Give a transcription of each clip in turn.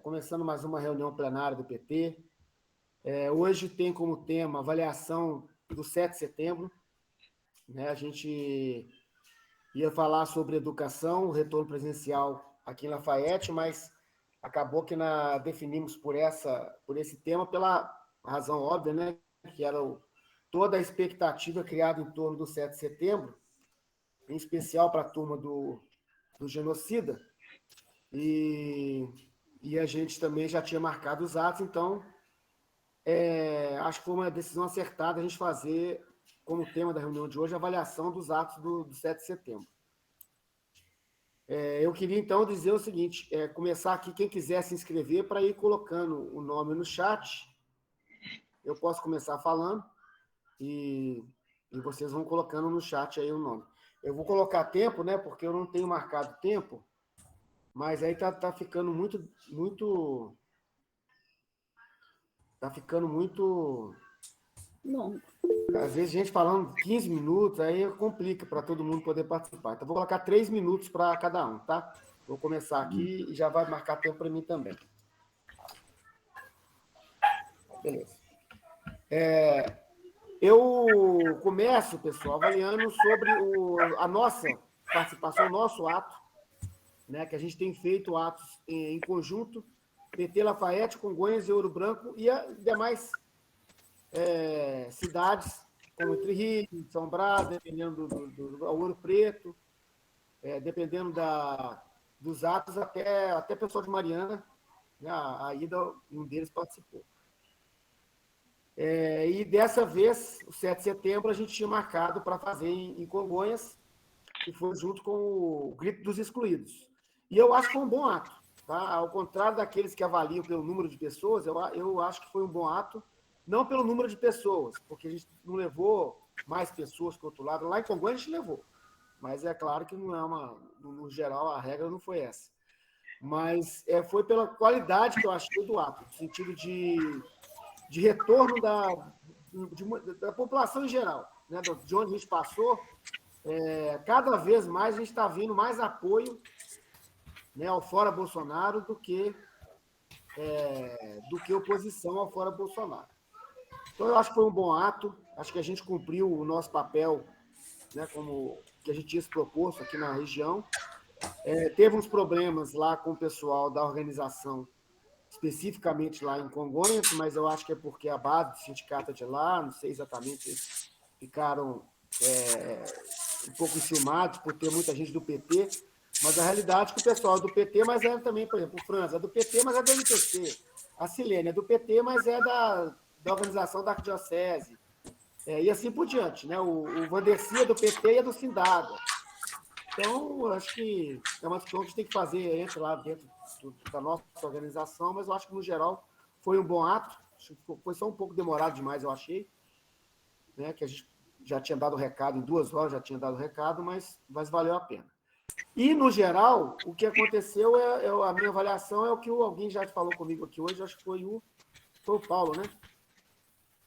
começando mais uma reunião plenária do PT. Hoje tem como tema avaliação do 7 de setembro. Né? A gente ia falar sobre educação, o retorno presencial aqui em Lafayette, mas acabou que definimos por esse tema pela razão óbvia, né? Que era toda a expectativa criada em torno do 7 de setembro, em especial para a turma do genocida, e a gente também já tinha marcado os atos, então acho que foi uma decisão acertada a gente fazer, como tema da reunião de hoje, a avaliação dos atos do 7 de setembro. Eu queria, então, dizer o seguinte, começar aqui, quem quiser se inscrever, para ir colocando o nome no chat. Eu posso começar falando e vocês vão colocando no chat aí o nome. Eu vou colocar tempo, né, porque eu não tenho marcado tempo, mas aí tá ficando muito... Tá ficando muito... Bom. Às vezes, gente falando 15 minutos, aí complica para todo mundo poder participar. Então, vou colocar 3 minutos para cada um, tá? Vou começar aqui e já vai marcar tempo para mim também. Beleza. Eu começo, pessoal, avaliando sobre a nossa participação, o nosso ato, né, que a gente tem feito atos em conjunto, PT Lafayette, Congonhas e Ouro Branco e demais cidades, como Entre Rios, São Brás, dependendo do Ouro Preto, dependendo dos atos, até pessoal de Mariana, né, a ida, um deles participou. E dessa vez, o 7 de setembro, a gente tinha marcado para fazer em Congonhas, que foi junto com o Grito dos Excluídos. E eu acho que foi um bom ato. Tá? Ao contrário daqueles que avaliam pelo número de pessoas, eu acho que foi um bom ato, não pelo número de pessoas, porque a gente não levou mais pessoas que o outro lado. Lá em Congonhas a gente levou, mas é claro que não é no geral, a regra não foi essa. Mas foi pela qualidade que eu achei do ato, no sentido de retorno da população em geral, né? De onde a gente passou, cada vez mais a gente está vendo mais apoio, né, ao Fora Bolsonaro do que oposição ao Fora Bolsonaro. Então, eu acho que foi um bom ato, acho que a gente cumpriu o nosso papel, né, como que a gente tinha se proposto aqui na região. Teve uns problemas lá com o pessoal da organização, especificamente lá em Congonhas, mas eu acho que é porque a base do sindicato é de lá, não sei exatamente, eles ficaram um pouco enciumados por ter muita gente do PT, mas a realidade é que o pessoal é do PT, mas é também, por exemplo, o Franz é do PT, mas é do MPC. A Silene é do PT, mas é da organização da Arquidiocese. E assim por diante. Né? O Vandercy é do PT e é do Sindaga. Então, eu acho que é uma discussão que a gente tem que fazer lá dentro da nossa organização, mas eu acho que, no geral, foi um bom ato. Foi só um pouco demorado demais, eu achei, né? Que a gente já tinha dado o recado, em 2 horas já tinha dado o recado, mas valeu a pena. E, no geral, o que aconteceu, a minha avaliação é o que alguém já falou comigo aqui hoje, acho que foi o Paulo, né?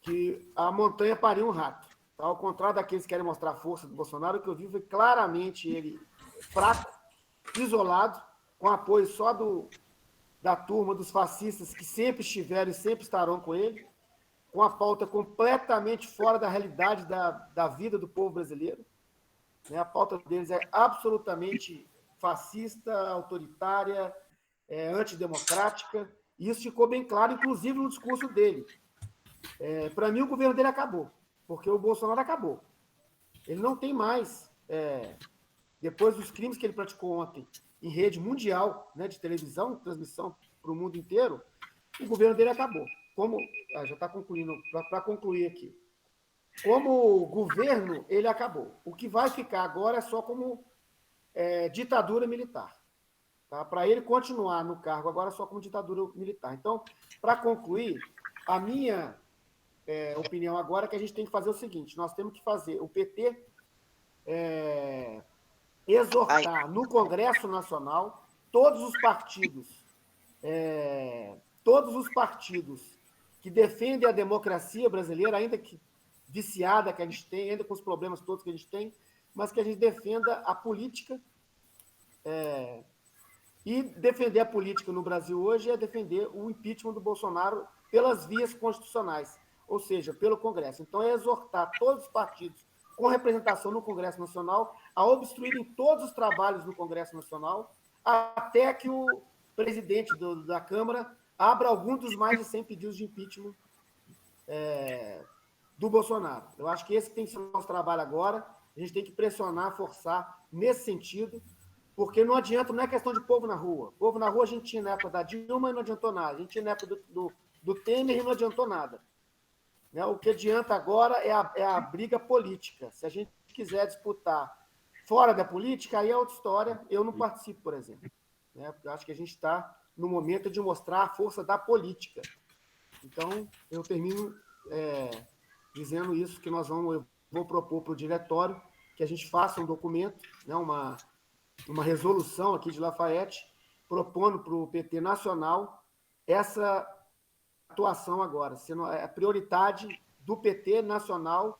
Que a montanha pariu um rato. Tá? Ao contrário daqueles que querem mostrar a força do Bolsonaro, o que eu vi foi claramente ele fraco, isolado, com apoio só da turma dos fascistas que sempre estiveram e sempre estarão com ele, com a pauta completamente fora da realidade da vida do povo brasileiro. Né? A pauta deles é absolutamente fascista, autoritária, antidemocrática, e isso ficou bem claro, inclusive no discurso dele. Para mim, o governo dele acabou, porque o Bolsonaro acabou. Ele não tem mais, depois dos crimes que ele praticou ontem em rede mundial, né, de televisão, transmissão para o mundo inteiro, o governo dele acabou. Já está concluindo, para concluir aqui. Como governo, ele acabou. O que vai ficar agora é só como ditadura militar. Tá? Para ele continuar no cargo agora só como ditadura militar. Então, para concluir, a minha opinião agora é que a gente tem que fazer o seguinte, nós temos que fazer o PT exortar no Congresso Nacional todos os partidos que defendem a democracia brasileira, ainda que viciada que a gente tem, ainda com os problemas todos que a gente tem, mas que a gente defenda a política E defender a política no Brasil hoje é defender o impeachment do Bolsonaro pelas vias constitucionais, ou seja, pelo Congresso. Então, é exortar todos os partidos com representação no Congresso Nacional a obstruírem todos os trabalhos no Congresso Nacional, até que o presidente da Câmara abra algum dos mais de 100 pedidos de impeachment do Bolsonaro. Eu acho que esse tem que ser o nosso trabalho agora. A gente tem que pressionar, forçar nesse sentido, porque não adianta, não é questão de povo na rua. Povo na rua a gente tinha na época da Dilma e não adiantou nada. A gente tinha na época do Temer e não adiantou nada. Né? O que adianta agora é a briga política. Se a gente quiser disputar fora da política, aí é outra história. Eu não participo, por exemplo. Né? Porque eu acho que a gente está no momento de mostrar a força da política. Então, eu termino dizendo isso, que eu vou propor para o diretório que a gente faça um documento, né, uma resolução aqui de Lafayette, propondo para o PT nacional essa atuação agora, sendo a prioridade do PT nacional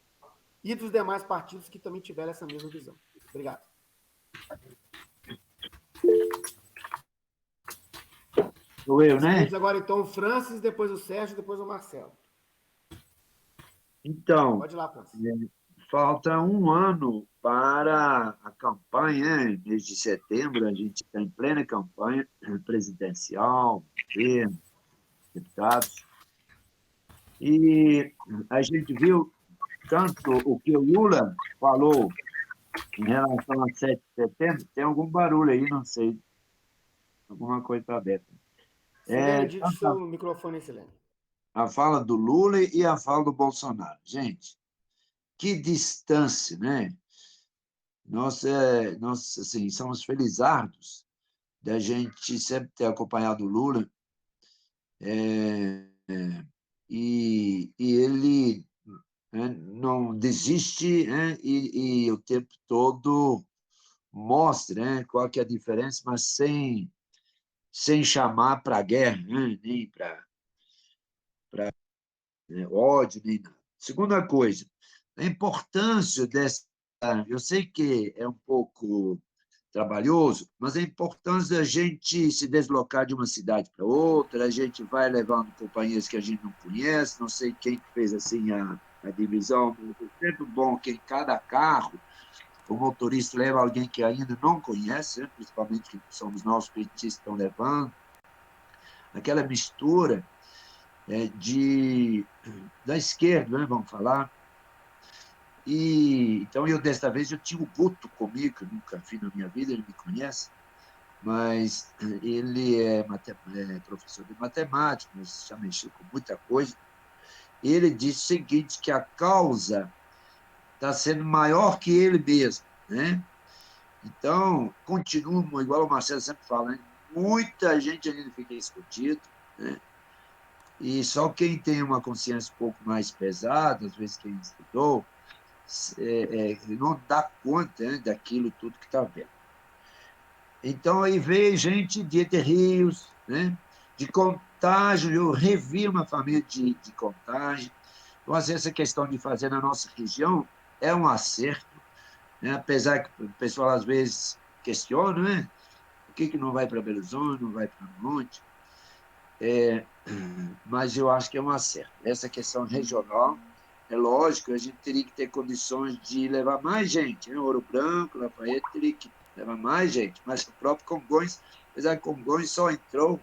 e dos demais partidos que também tiveram essa mesma visão. Obrigado. Sou eu, né? Agora, então, o Francis, depois o Sérgio, depois o Marcelo. Então, pode ir lá, Francis. Falta um ano para a campanha, né? Mês de setembro, a gente está em plena campanha presidencial, governo, deputados, e a gente viu tanto o que o Lula falou em relação a 7 de setembro, tem algum barulho aí, não sei, alguma coisa está aberta. Silene, diga o seu Tanto microfone, Silene. a fala do Lula e a fala do Bolsonaro. Gente, que distância, né? Nós assim, somos felizardos da gente sempre ter acompanhado o Lula, e ele, né, não desiste, né, e o tempo todo mostra, né, qual que é a diferença, mas sem chamar para a guerra, né, nem para ódio, nem nada. Segunda coisa, a importância dessa. Eu sei que é um pouco trabalhoso, mas a importância da gente se deslocar de uma cidade para outra, a gente vai levando companhias que a gente não conhece, não sei quem que fez assim a divisão, mas é sempre bom que em cada carro o motorista leva alguém que ainda não conhece, né? Principalmente que somos nós petistas que estão levando, aquela mistura da esquerda, né, vamos falar. E então desta vez eu tinha o Guto comigo, que eu nunca vi na minha vida, ele me conhece, mas ele é professor de matemática, mas já mexeu com muita coisa. Ele disse o seguinte, que a causa está sendo maior que ele mesmo, né? Então, continua, igual o Marcelo sempre fala, né? Muita gente ainda fica escondido, né? E só quem tem uma consciência um pouco mais pesada, às vezes quem estudou, não dá conta, né, daquilo tudo que está vendo. Então, aí veio gente de Entre Rios, né, de Contagem, eu revi uma família de Contagem. Então, assim, essa questão de fazer na nossa região é um acerto, né, apesar que o pessoal às vezes questiona, né, por que não vai para Belo Horizonte, não vai para Monte, mas eu acho que é um acerto. Essa questão regional, é lógico, a gente teria que ter condições de levar mais gente, né? Ouro Branco, Lafayette, teria que levar mais gente, mas o próprio Congonhas, apesar que Congonhas só entrou,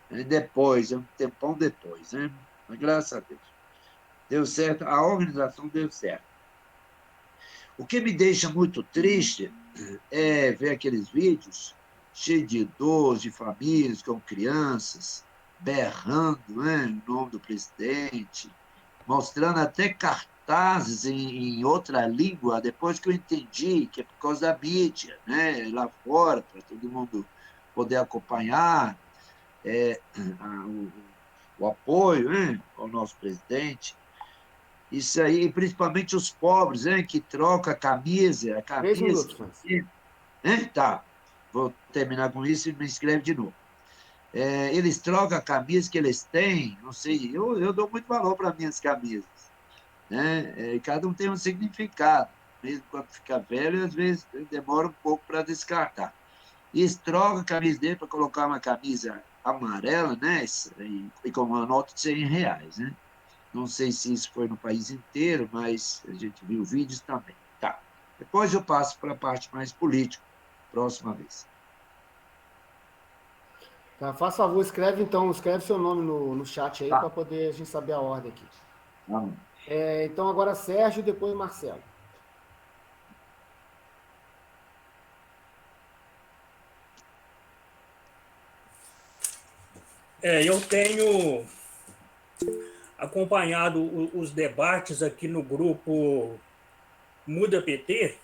né, depois, um tempão depois, né? Mas graças a Deus. Deu certo, a organização deu certo. O que me deixa muito triste é ver aqueles vídeos cheios de idosos, de famílias com crianças, berrando, né, em nome do presidente, mostrando até cartazes em outra língua, depois que eu entendi que é por causa da mídia, né, lá fora, para todo mundo poder acompanhar o apoio, né, ao nosso presidente. Isso aí, principalmente os pobres, né, que trocam a 3 camisa, minutos, Francis. né? Tá, vou terminar com isso e me inscreve de novo. Eles trocam a camisa que eles têm, não sei, eu dou muito valor para minhas camisas, né? Cada um tem um significado, mesmo quando fica velho, às vezes demora um pouco para descartar. e troca a camisa dele para colocar uma camisa amarela, né? E com uma nota de R$ 100, né? Não sei se isso foi no país inteiro, mas a gente viu vídeos também. Tá. Depois eu passo para a parte mais política, próxima vez. Tá, faz favor, escreve então, escreve seu nome no chat aí Tá, para poder a gente saber a ordem aqui. tá bom. Então agora Sérgio e depois Marcelo. Eu tenho acompanhado os debates aqui no grupo Muda PT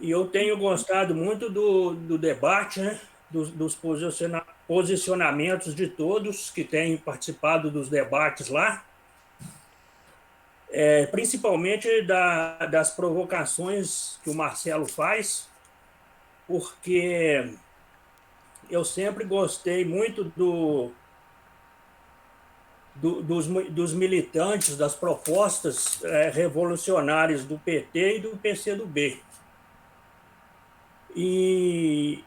e eu tenho gostado muito do debate, né? Dos posicionamentos de todos que têm participado dos debates lá, principalmente das provocações que o Marcelo faz, porque eu sempre gostei muito dos militantes, das propostas revolucionárias do PT e do PCdoB. E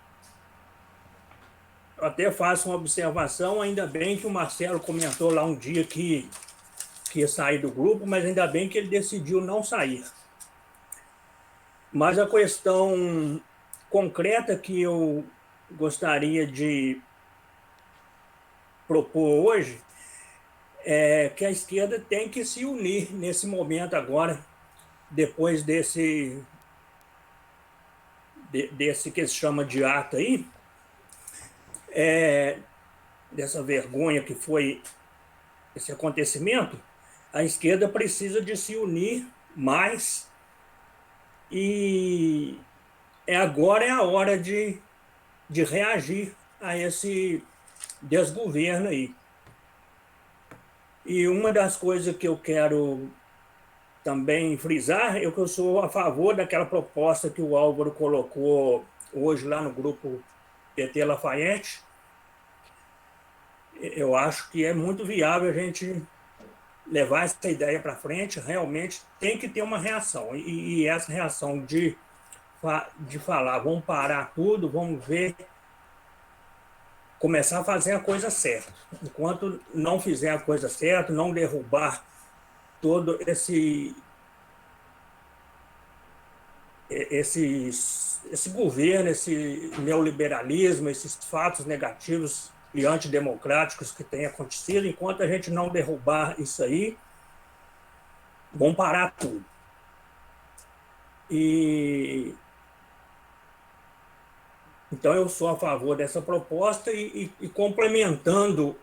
até faço uma observação, ainda bem que o Marcelo comentou lá um dia que ia sair do grupo, mas ainda bem que ele decidiu não sair. Mas a questão concreta que eu gostaria de propor hoje é que a esquerda tem que se unir nesse momento agora, depois desse que se chama de ato aí, dessa vergonha que foi esse acontecimento, a esquerda precisa de se unir mais e agora é a hora de reagir a esse desgoverno aí. E uma das coisas que eu quero também frisar é que eu sou a favor daquela proposta que o Álvaro colocou hoje lá no grupo PT Lafayette. Eu acho que é muito viável a gente levar essa ideia para frente. Realmente tem que ter uma reação. E essa reação de falar, vamos parar tudo, vamos ver, começar a fazer a coisa certa. Enquanto não fizer a coisa certa, não derrubar todo esse governo, esse neoliberalismo, esses fatos negativos e antidemocráticos que têm acontecido, enquanto a gente não derrubar isso aí, vão parar tudo. Então eu sou a favor dessa proposta e complementando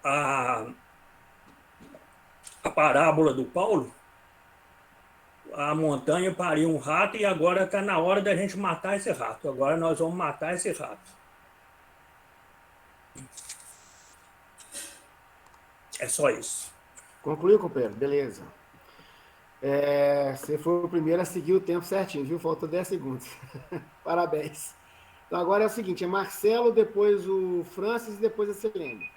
a parábola do Paulo, a montanha pariu um rato e agora está na hora da gente matar esse rato. Agora nós vamos matar esse rato. É só isso. Concluiu, companheiro? Beleza. Você foi o primeiro a seguir o tempo certinho, viu? Faltou 10 segundos. Parabéns. Então agora é o seguinte, é Marcelo, depois o Francis e depois a Selene.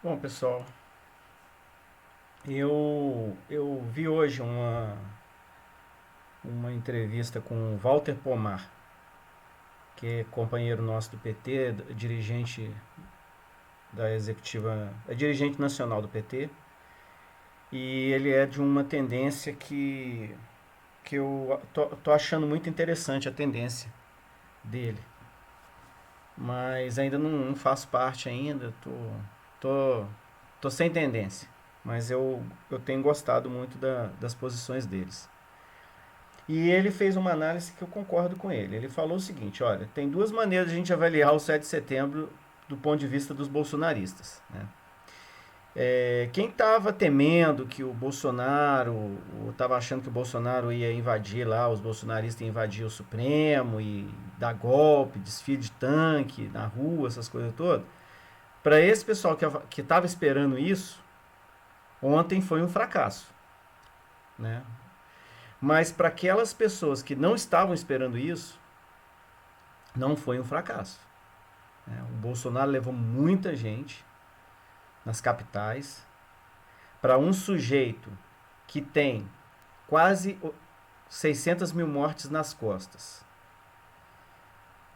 Bom, pessoal, eu vi hoje uma entrevista com o Walter Pomar, que é companheiro nosso do PT, dirigente da executiva, é dirigente nacional do PT, e ele é de uma tendência que eu tô achando muito interessante a tendência dele, mas ainda não faço parte ainda, tô sem tendência, mas eu tenho gostado muito das posições deles. E ele fez uma análise que eu concordo com ele. Ele falou o seguinte, olha, tem duas maneiras de a gente avaliar o 7 de setembro do ponto de vista dos bolsonaristas, né? Quem estava temendo que o Bolsonaro, estava achando que o Bolsonaro ia invadir lá, os bolsonaristas iam invadir o Supremo e dar golpe, desfile de tanque na rua, essas coisas todas, para esse pessoal que estava esperando isso, ontem foi um fracasso, né? Mas para aquelas pessoas que não estavam esperando isso, não foi um fracasso, né? O Bolsonaro levou muita gente nas capitais. Para um sujeito que tem quase 600 mil mortes nas costas,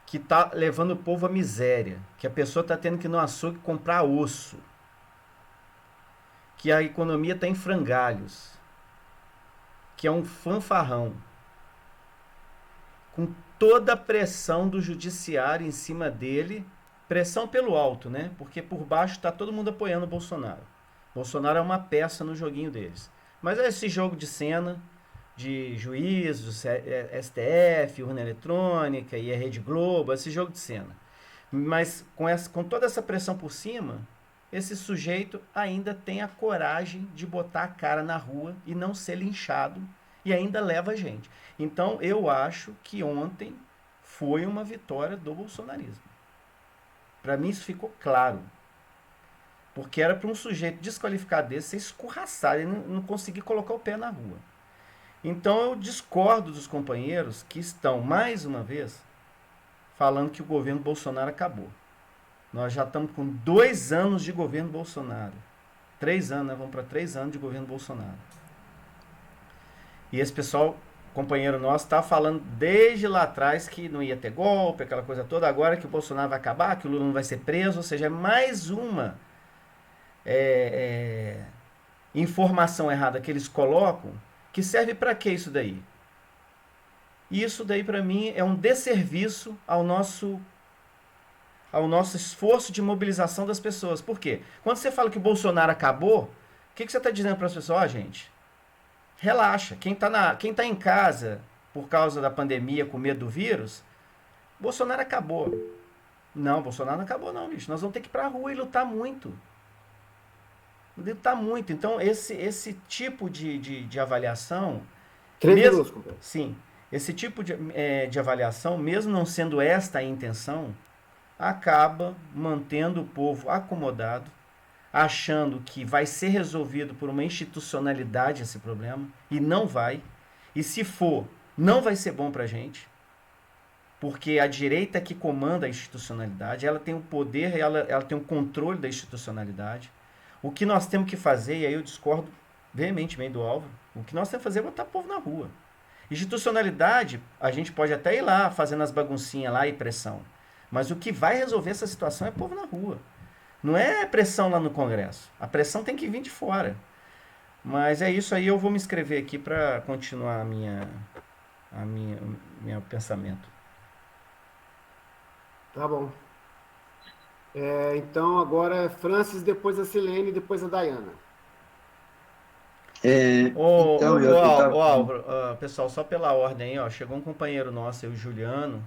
que está levando o povo à miséria, que a pessoa está tendo que ir no açougue comprar osso, que a economia está em frangalhos, que é um fanfarrão, com toda a pressão do judiciário em cima dele, pressão pelo alto, né? Porque por baixo está todo mundo apoiando o Bolsonaro. Bolsonaro é uma peça no joguinho deles. Mas é esse jogo de cena, de juízos, STF, urna eletrônica e a Rede Globo, esse jogo de cena. Mas com toda essa pressão por cima, esse sujeito ainda tem a coragem de botar a cara na rua e não ser linchado e ainda leva a gente. Então eu acho que ontem foi uma vitória do bolsonarismo. Para mim isso ficou claro. Porque era para um sujeito desqualificado desse ser escorraçado e não conseguir colocar o pé na rua. Então eu discordo dos companheiros que estão, mais uma vez, falando que o governo Bolsonaro acabou. Nós já estamos com 2 anos de governo Bolsonaro. 3 anos, né? Vamos para 3 anos de governo Bolsonaro. E esse pessoal, companheiro nosso, está falando desde lá atrás que não ia ter golpe, aquela coisa toda. Agora que o Bolsonaro vai acabar, que o Lula não vai ser preso. Ou seja, é mais uma informação errada que eles colocam, que serve para que isso daí? Isso daí para mim é um desserviço ao nosso esforço de mobilização das pessoas. Por quê? Quando você fala que o Bolsonaro acabou, o que você está dizendo para as pessoas? Ó, gente, relaxa. Quem tá em casa por causa da pandemia, com medo do vírus, Bolsonaro acabou. Não, Bolsonaro não acabou não, bicho. Nós vamos ter que ir para a rua e lutar muito. Lutar muito. Então, esse tipo de avaliação... 3 mesmo, minutos, companheiro. sim. Esse tipo de avaliação, mesmo não sendo esta a intenção, acaba mantendo o povo acomodado, achando que vai ser resolvido por uma institucionalidade esse problema, e não vai. E se for, não vai ser bom pra gente, porque a direita que comanda a institucionalidade, ela tem o poder, ela tem o controle da institucionalidade. O que nós temos que fazer, e aí eu discordo veementemente do Álvaro, o que nós temos que fazer é botar o povo na rua. Institucionalidade, a gente pode até ir lá fazendo as baguncinhas lá e pressão. Mas o que vai resolver essa situação é o povo na rua. Não é pressão lá no Congresso. A pressão tem que vir de fora. Mas é isso aí, eu vou me inscrever aqui para continuar meu pensamento. Tá bom. Então agora é Francis, depois a Silene, depois a Dayana. Álvaro, pessoal, só pela ordem aí, ó, chegou um companheiro nosso, o Juliano,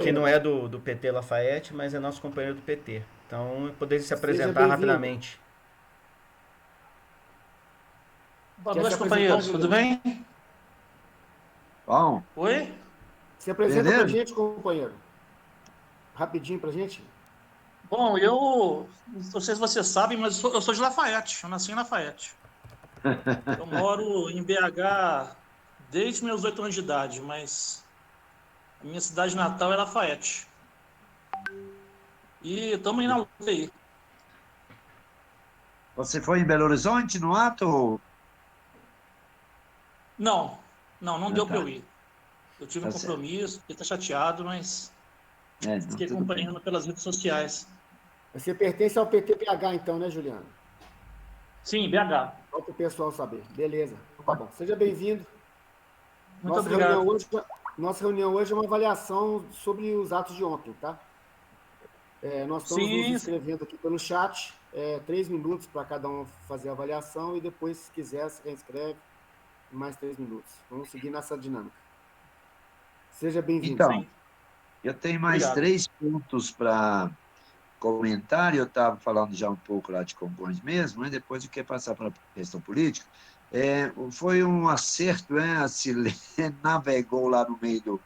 que não é do PT Lafayette, mas é nosso companheiro do PT. Então, eu poderia se apresentar rapidamente. Boa noite, companheiros. Tudo bem? Bom. Oi? Se apresenta pra gente, companheiro. Rapidinho pra gente. Bom, eu não sei se vocês sabem, mas eu sou de Lafayette. Eu nasci em Lafayette. Eu moro em BH desde meus 8 anos de idade, mas a minha cidade natal é Lafayette. E estamos aí na luta aí. Você foi em Belo Horizonte no ato? Não deu para eu ir. Eu tive um Tá compromisso, fiquei até chateado, mas fiquei tudo acompanhando bem. pelas redes sociais. Você pertence ao PTPH, então, né, Juliano? Sim, BH. Só para o pessoal saber. Beleza. Tá bom. Seja bem-vindo. Muito obrigado. Nossa reunião hoje é uma avaliação sobre os atos de ontem, tá? Nós estamos nos inscrevendo aqui pelo chat. 3 minutos para cada um fazer a avaliação e depois, se quiser, se reinscreve. Mais 3 minutos. Vamos seguir nessa dinâmica. Seja bem-vindo. Então, eu tenho mais 3 pontos para comentar. Eu estava falando já um pouco lá de Congonhas mesmo, mas depois eu quero passar para a questão política. Foi um acerto, a Silene navegou lá no meio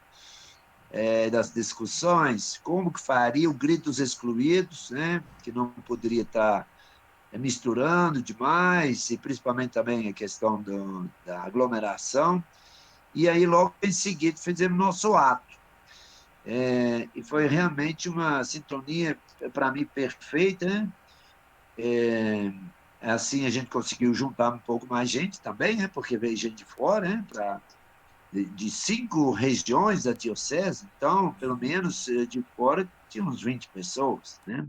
das discussões, como que faria o grito dos excluídos, que não poderia estar misturando demais, e principalmente também a questão da aglomeração. E aí, logo em seguida, fizemos nosso ato. E foi realmente uma sintonia, para mim, perfeita, Assim a gente conseguiu juntar um pouco mais gente também, né? Porque veio gente de fora, né? De 5 regiões da diocese, então, pelo menos de fora, tinha uns 20 pessoas, né?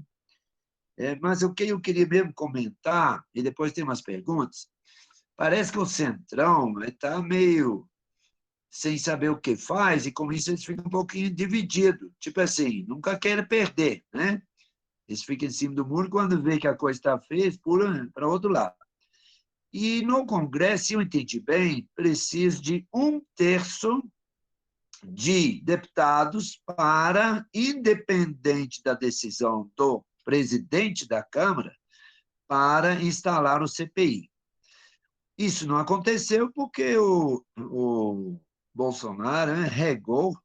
Mas o que eu queria mesmo comentar, e depois tem umas perguntas, parece que o Centrão está meio sem saber o que faz, e com isso eles ficam um pouquinho divididos. Tipo assim, nunca querem perder, né? Eles ficam em cima do muro, quando vê que a coisa está feia, pulam para outro lado. E no Congresso, se eu entendi bem, precisa de 1/3 de deputados para, independente da decisão do presidente da Câmara, para instalar o CPI. Isso não aconteceu porque o Bolsonaro, né, regou,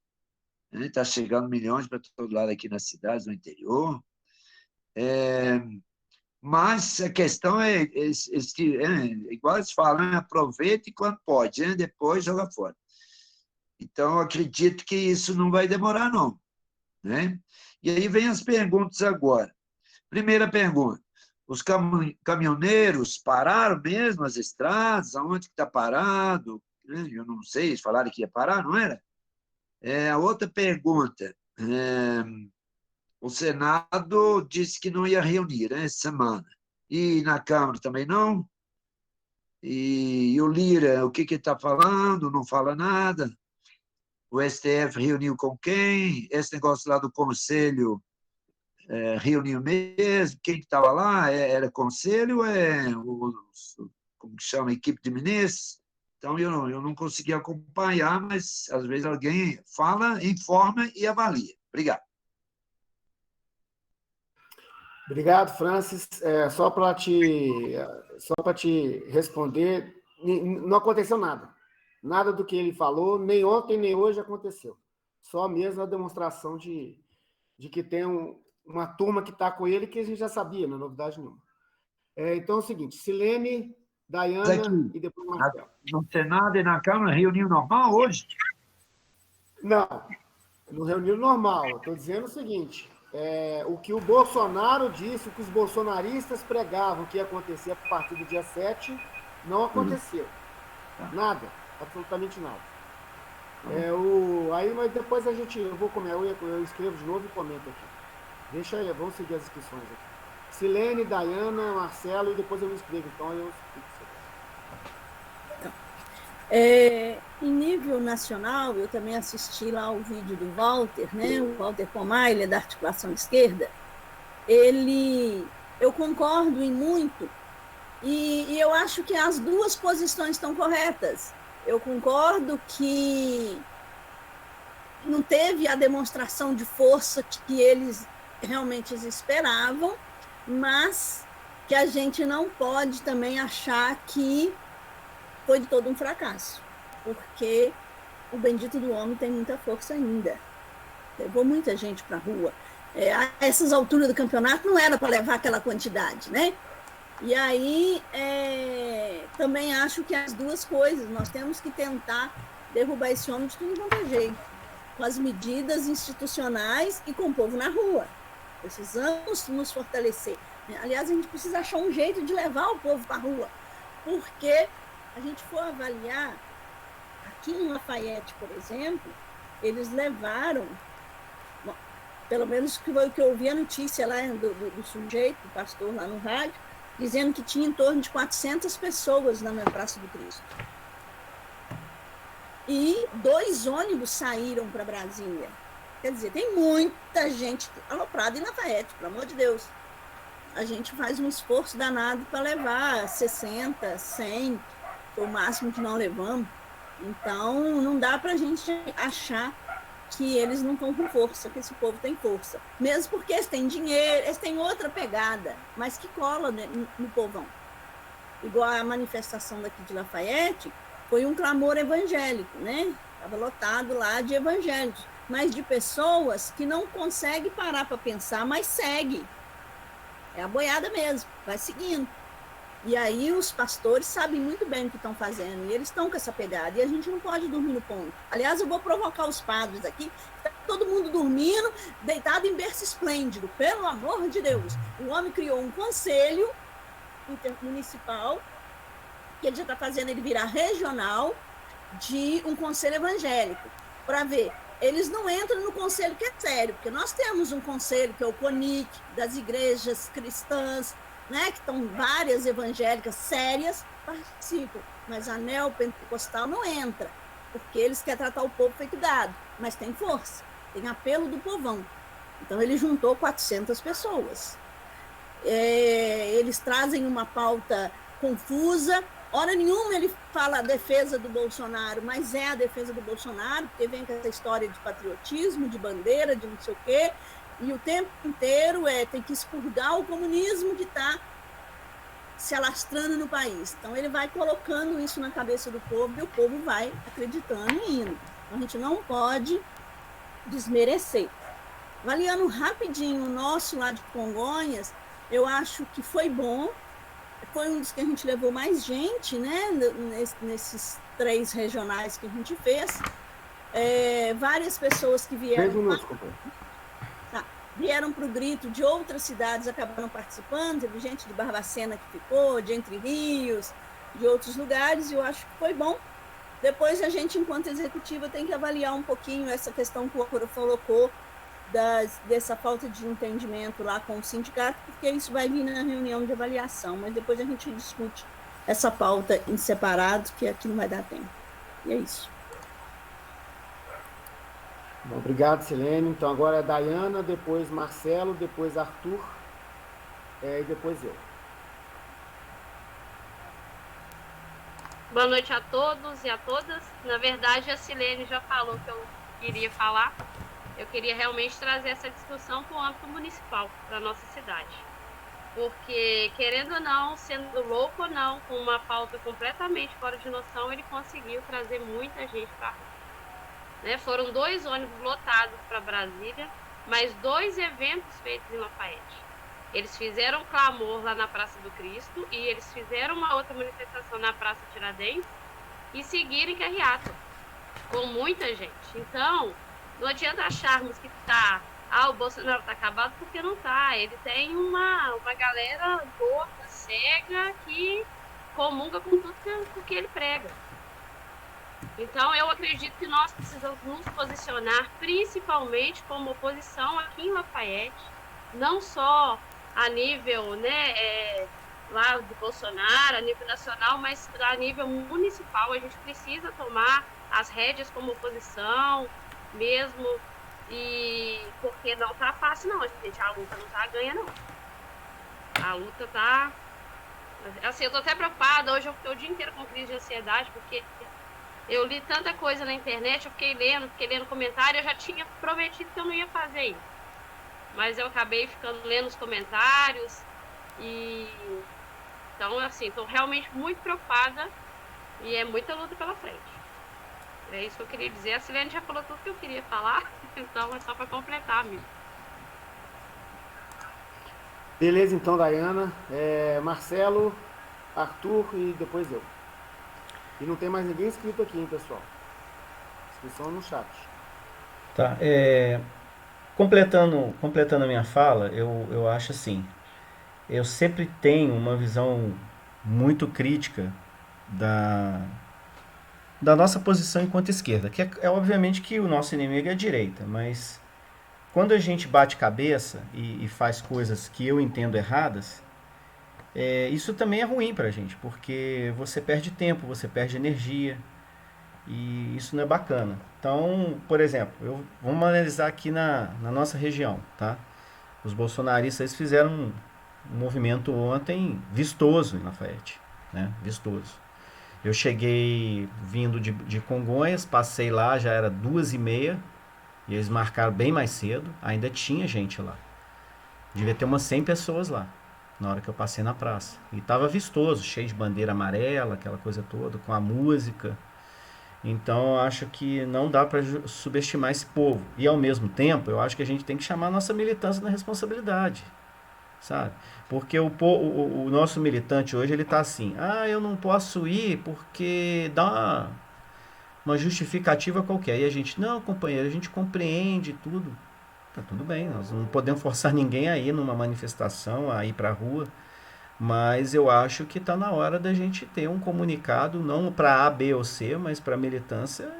está chegando milhões para todo lado aqui nas cidades do interior. Mas a questão é igual eles falam, aproveite quando pode, né, depois joga fora. Então, acredito que isso não vai demorar, não. Né? E aí vem as perguntas agora. Primeira pergunta, os caminhoneiros pararam mesmo as estradas? Aonde que está parado? Eu não sei, eles falaram que ia parar, não era? A outra pergunta, o Senado disse que não ia reunir, né, essa semana. E na Câmara também não? E o Lira, o que ele está falando? Não fala nada. O STF reuniu com quem? Esse negócio lá do Conselho reuniu mesmo? Quem que estava lá? Era Conselho ou como que chama? Equipe de ministros? Então, eu não consegui acompanhar, mas às vezes alguém fala, informa e avalia. Obrigado. Obrigado, Francis. Só para te responder, não aconteceu nada. Nada do que ele falou, nem ontem, nem hoje aconteceu. Só mesmo a demonstração de que tem uma turma que está com ele que a gente já sabia, não é novidade nenhuma. Então é o seguinte, Silene, Dayana e depois o Marcelo. No Senado e na Câmara, reunião normal hoje? Não, no reunião normal. Estou dizendo o seguinte, o que o Bolsonaro disse, o que os bolsonaristas pregavam que ia acontecer a partir do dia 7, não aconteceu. Nada, absolutamente nada. Aí, mas depois eu vou comer, eu escrevo de novo e comento aqui. Deixa aí, vamos seguir as inscrições aqui. Silene, Dayana, Marcelo, e depois eu me inscrevo, então eu explico isso. Em nível nacional, eu também assisti lá o vídeo do Walter, né? O Walter Pomar, ele é da articulação esquerda. Eu concordo em muito, e eu acho que as duas posições estão corretas. Eu concordo que não teve a demonstração de força que eles realmente esperavam, mas que a gente não pode também achar que foi de todo um fracasso, porque o bendito do homem tem muita força ainda. Levou muita gente para a rua. A essas alturas do campeonato não era para levar aquela quantidade, né? E aí, também acho que as duas coisas, nós temos que tentar derrubar esse homem de tudo quanto é jeito, com as medidas institucionais e com o povo na rua. Precisamos nos fortalecer. Aliás, a gente precisa achar um jeito de levar o povo para a rua, porque a gente for avaliar, aqui em Lafayette, por exemplo, eles levaram, bom, pelo menos que foi o que eu ouvi a notícia lá do sujeito, do pastor lá no rádio, dizendo que tinha em torno de 400 pessoas na Praça do Cristo. E 2 ônibus saíram para Brasília. Quer dizer, tem muita gente aloprada em Lafayette, pelo amor de Deus. A gente faz um esforço danado para levar 60, 100, o máximo que nós levamos. Então, não dá para a gente achar que eles não estão com força, que esse povo tem força. Mesmo porque eles têm dinheiro, eles têm outra pegada, mas que cola no povão. Igual a manifestação daqui de Lafayette, foi um clamor evangélico, né? Estava lotado lá de evangélicos, mas de pessoas que não conseguem parar para pensar, mas segue. É a boiada mesmo, vai seguindo. E aí os pastores sabem muito bem o que estão fazendo, e eles estão com essa pegada, e a gente não pode dormir no ponto. Aliás, eu vou provocar os padres aqui, está todo mundo dormindo, deitado em berço esplêndido, pelo amor de Deus. O homem criou um conselho intermunicipal, que ele já está fazendo ele virar regional, de um conselho evangélico, para ver. Eles não entram no conselho que é sério, porque nós temos um conselho que é o CONIC, das igrejas cristãs, né, que estão várias evangélicas sérias, participam, mas a neopentecostal não entra, porque eles querem tratar o povo feito gado, mas tem força, tem apelo do povão. Então ele juntou 400 pessoas. Eles trazem uma pauta confusa, hora nenhuma ele fala a defesa do Bolsonaro, mas é a defesa do Bolsonaro, porque vem com essa história de patriotismo, de bandeira, de não sei o quê, e o tempo inteiro tem que expurgar o comunismo que está se alastrando no país. Então ele vai colocando isso na cabeça do povo e o povo vai acreditando e indo. Então a gente não pode desmerecer. Avaliando rapidinho o nosso lá de Congonhas, eu acho que foi bom. Foi um dos que a gente levou mais gente, né? Nesses 3 regionais que a gente fez. Várias pessoas que vieram. 3 minutos, companheiro. Vieram para o grito de outras cidades, acabaram participando. Teve gente de Barbacena que ficou, de Entre Rios, de outros lugares, e eu acho que foi bom. Depois a gente, enquanto executiva, tem que avaliar um pouquinho essa questão que o Coro colocou, dessa falta de entendimento lá com o sindicato, porque isso vai vir na reunião de avaliação, mas depois a gente discute essa pauta em separado, que aqui não vai dar tempo. E é isso. Bom, obrigado, Silene. Então agora é Dayana, depois Marcelo, depois Arthur, e depois eu. Boa noite a todos e a todas. Na verdade, a Silene já falou que eu queria falar. Eu queria realmente trazer essa discussão para o âmbito municipal, para a nossa cidade. Porque, querendo ou não, sendo louco ou não, com uma pauta completamente fora de noção, ele conseguiu trazer muita gente para a rua. Né? Foram 2 ônibus lotados para Brasília, mais 2 eventos feitos em Lafayette. Eles fizeram clamor lá na Praça do Cristo e eles fizeram uma outra manifestação na Praça Tiradentes e seguiram em Carreata, com muita gente. Então, não adianta acharmos que o Bolsonaro está acabado, porque não está. Ele tem uma galera gorda, cega, que comunga com tudo que ele prega. Então, eu acredito que nós precisamos nos posicionar, principalmente como oposição aqui em Lafayette, não só a nível, né, lá do Bolsonaro, a nível nacional, mas a nível municipal. A gente precisa tomar as rédeas como oposição mesmo, e porque não tá fácil não, gente, a luta não tá ganha não. A luta tá, assim, eu tô até preocupada, hoje eu fiquei o dia inteiro com crise de ansiedade, porque eu li tanta coisa na internet, eu fiquei lendo comentário, eu já tinha prometido que eu não ia fazer isso, mas eu acabei ficando lendo os comentários, e então, assim, tô realmente muito preocupada, e é muita luta pela frente. É isso que eu queria dizer. A Silene já falou tudo que eu queria falar, então é só para completar mesmo. Beleza, então, Dayana. Marcelo, Arthur e depois eu. E não tem mais ninguém inscrito aqui, hein, pessoal? Inscrição no chat. Tá, completando a minha fala, eu acho assim, eu sempre tenho uma visão muito crítica da nossa posição enquanto esquerda, que é obviamente que o nosso inimigo é a direita, mas quando a gente bate cabeça e faz coisas que eu entendo erradas, isso também é ruim pra gente, porque você perde tempo, você perde energia, e isso não é bacana. Então, por exemplo, vamos analisar aqui na nossa região, tá? Os bolsonaristas fizeram um movimento ontem vistoso em Lafayette, né? Vistoso. Eu cheguei vindo de Congonhas, passei lá, já era 2h30, e eles marcaram bem mais cedo, ainda tinha gente lá. Devia ter umas 100 pessoas lá, na hora que eu passei na praça. E estava vistoso, cheio de bandeira amarela, aquela coisa toda, com a música. Então eu acho que não dá para subestimar esse povo. E ao mesmo tempo, eu acho que a gente tem que chamar a nossa militância na responsabilidade, sabe? Porque o nosso militante hoje, ele tá assim, eu não posso ir porque dá uma justificativa qualquer. E a gente, não, companheiro, a gente compreende tudo. Tá tudo bem, nós não podemos forçar ninguém a ir numa manifestação, a ir pra rua, Mas eu acho que está na hora da gente ter um comunicado, não para A, B ou C, mas para a militância,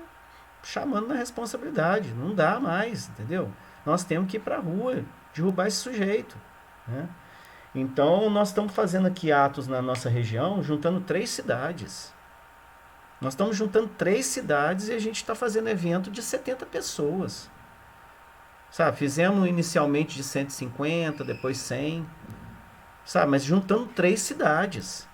chamando na responsabilidade. Não dá mais, entendeu? Nós temos que ir para a rua, derrubar esse sujeito, né? Então, nós estamos fazendo aqui atos na nossa região, juntando 3 cidades. Nós estamos juntando 3 cidades e a gente está fazendo evento de 70 pessoas. Sabe, fizemos inicialmente de 150, depois 100, sabe, mas juntando 3 cidades.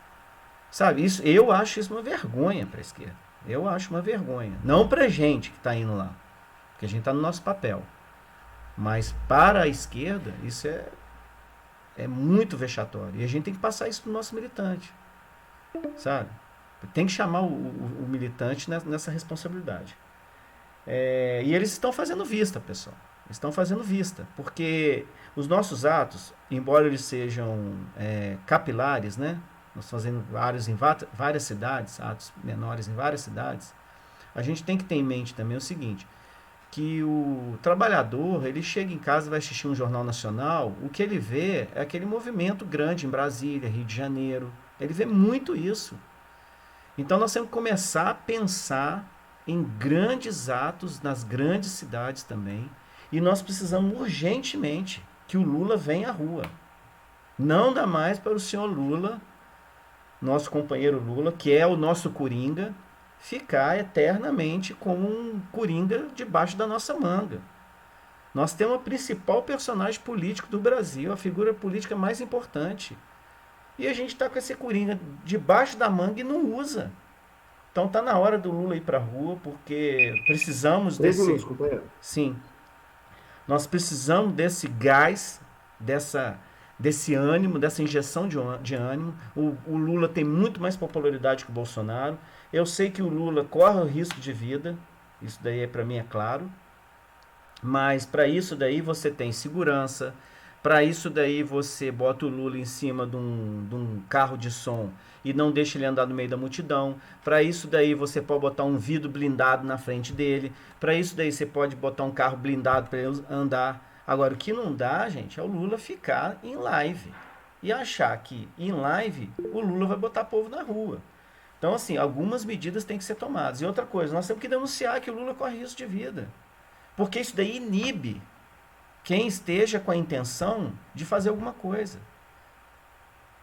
Sabe, isso, eu acho isso uma vergonha para a esquerda. Eu acho uma vergonha. Não para a gente que está indo lá, porque a gente está no nosso papel. Mas para a esquerda, isso é muito vexatório. E a gente tem que passar isso para o nosso militante. Sabe? Tem que chamar o militante nessa responsabilidade. E eles estão fazendo vista, pessoal. Eles estão fazendo vista. Porque os nossos atos, embora eles sejam capilares, né? Nós fazendo vários em várias cidades, atos menores em várias cidades, a gente tem que ter em mente também o seguinte, que o trabalhador, ele chega em casa, vai assistir um jornal nacional, o que ele vê é aquele movimento grande em Brasília, Rio de Janeiro. Ele vê muito isso. Então nós temos que começar a pensar em grandes atos nas grandes cidades também. E nós precisamos urgentemente que o Lula venha à rua. Não dá mais para o senhor Lula, nosso companheiro Lula, que é o nosso coringa, ficar eternamente como um coringa debaixo da nossa manga. Nós temos o principal personagem político do Brasil, a figura política mais importante. E a gente está com esse coringa debaixo da manga e não usa. Então está na hora do Lula ir para a rua, porque precisamos 3 desse... minutos, companheiro. Sim. Nós precisamos desse gás, desse ânimo, dessa injeção de ânimo. O Lula tem muito mais popularidade que o Bolsonaro. Eu sei que o Lula corre o risco de vida, isso daí para mim é claro. Mas para isso daí você tem segurança, para isso daí você bota o Lula em cima de um carro de som e não deixa ele andar no meio da multidão. Para isso daí você pode botar um vidro blindado na frente dele. Para isso daí você pode botar um carro blindado para ele andar. Agora o que não dá, gente, é o Lula ficar em live e achar que em live o Lula vai botar povo na rua. Então assim, algumas medidas têm que ser tomadas. E outra coisa, nós temos que denunciar que o Lula corre risco de vida. Porque isso daí inibe quem esteja com a intenção de fazer alguma coisa.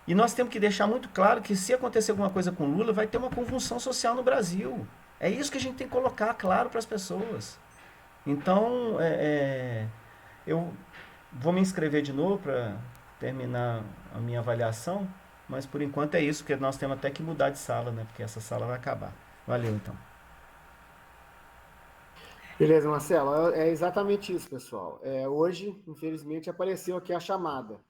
E nós temos que deixar muito claro que se acontecer alguma coisa com Lula, vai ter uma convulsão social no Brasil. É isso que a gente tem que colocar claro para as pessoas. Então, eu vou me inscrever de novo para terminar a minha avaliação, mas por enquanto é isso, porque nós temos até que mudar de sala, né? Porque essa sala vai acabar. Valeu, então. Beleza, Marcelo. É exatamente isso, pessoal. Hoje, infelizmente, apareceu aqui a chamada.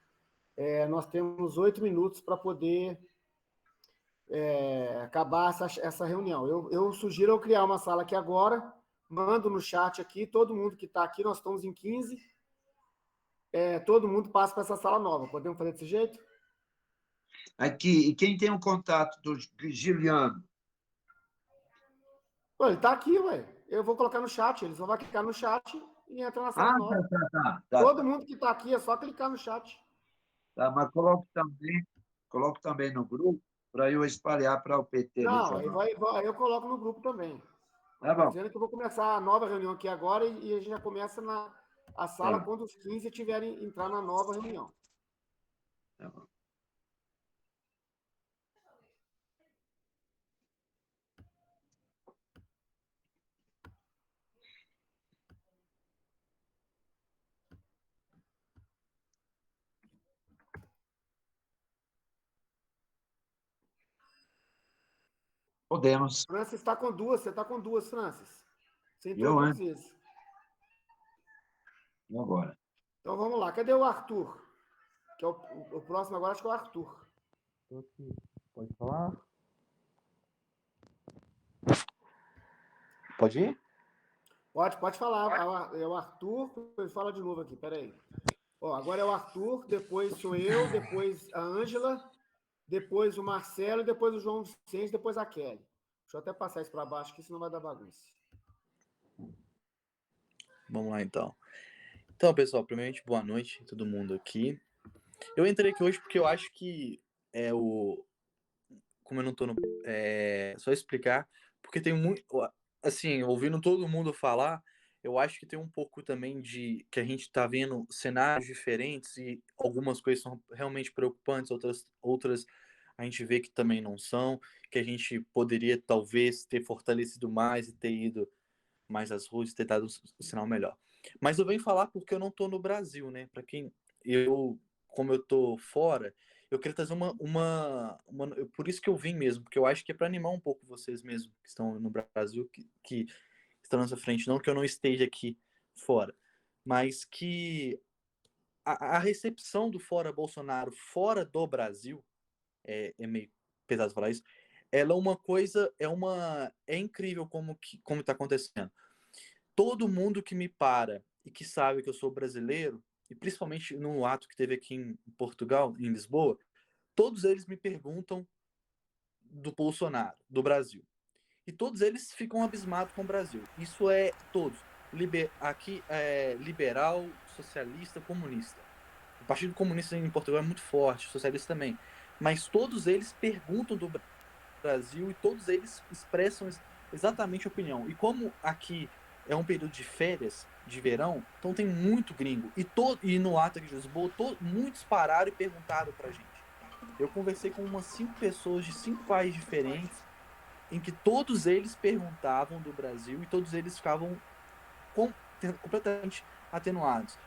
Nós temos 8 minutos para poder acabar essa reunião. Eu sugiro eu criar uma sala aqui agora, mando no chat aqui, todo mundo que está aqui, nós estamos em 15, todo mundo passa para essa sala nova. Podemos fazer desse jeito? Aqui, e quem tem um contato do Giliano? Pô, ele está aqui, ué. Eu vou colocar no chat, eles vão clicar no chat e entra na sala nova. Tá. Todo mundo que está aqui é só clicar no chat. Tá, mas coloco também no grupo para eu espalhar para o PT. Não, aí eu coloco no grupo também. Tá bom. Dizendo que eu vou começar a nova reunião aqui agora e a gente já começa a sala quando os 15 tiverem entrar na nova reunião. Tá bom. Podemos. Francis está com duas, você está com duas, Francis. Você entrou Eu, duas vezes. E agora? Então vamos lá. Cadê o Arthur? Que é o próximo agora, acho que é o Arthur. Estou aqui. Pode falar? Pode ir? Pode falar. É o Arthur. Ele fala de novo aqui, peraí. Agora é o Arthur, depois sou eu, depois a Ângela, depois o Marcelo, e depois o João Vicente, depois a Kelly. Deixa eu até passar isso para baixo, que senão vai dar bagunça. Vamos lá, então. Então, pessoal, primeiramente, boa noite a todo mundo aqui. Eu entrei aqui hoje porque eu acho que como eu não tô no... só explicar, porque tem muito... Assim, ouvindo todo mundo falar, eu acho que tem um pouco também de que a gente está vendo cenários diferentes e algumas coisas são realmente preocupantes, outras a gente vê que também não são, que a gente poderia talvez ter fortalecido mais e ter ido mais às ruas e ter dado um sinal melhor. Mas eu venho falar porque eu não estou no Brasil, né? Para quem como eu estou fora, eu queria trazer por isso que eu vim mesmo, porque eu acho que é para animar um pouco vocês mesmo que estão no Brasil, que estão na sua frente, não que eu não esteja aqui fora, mas que a recepção do fora Bolsonaro fora do Brasil é meio pesado falar isso. Ela é uma coisa, é incrível como está acontecendo. Todo mundo que me para e que sabe que eu sou brasileiro, e principalmente no ato que teve aqui em Portugal, em Lisboa, todos eles me perguntam do Bolsonaro, do Brasil. E todos eles ficam abismados com o Brasil. Isso é todos. Aqui é liberal, socialista, comunista. O Partido Comunista em Portugal é muito forte, o socialista também. Mas todos eles perguntam do Brasil e todos eles expressam exatamente a opinião. E como aqui é um período de férias, de verão, então tem muito gringo. E no ato aqui de Lisboa, muitos pararam e perguntaram pra gente. Eu conversei com umas 5 pessoas de 5 países diferentes, em que todos eles perguntavam do Brasil e todos eles ficavam completamente atenuados.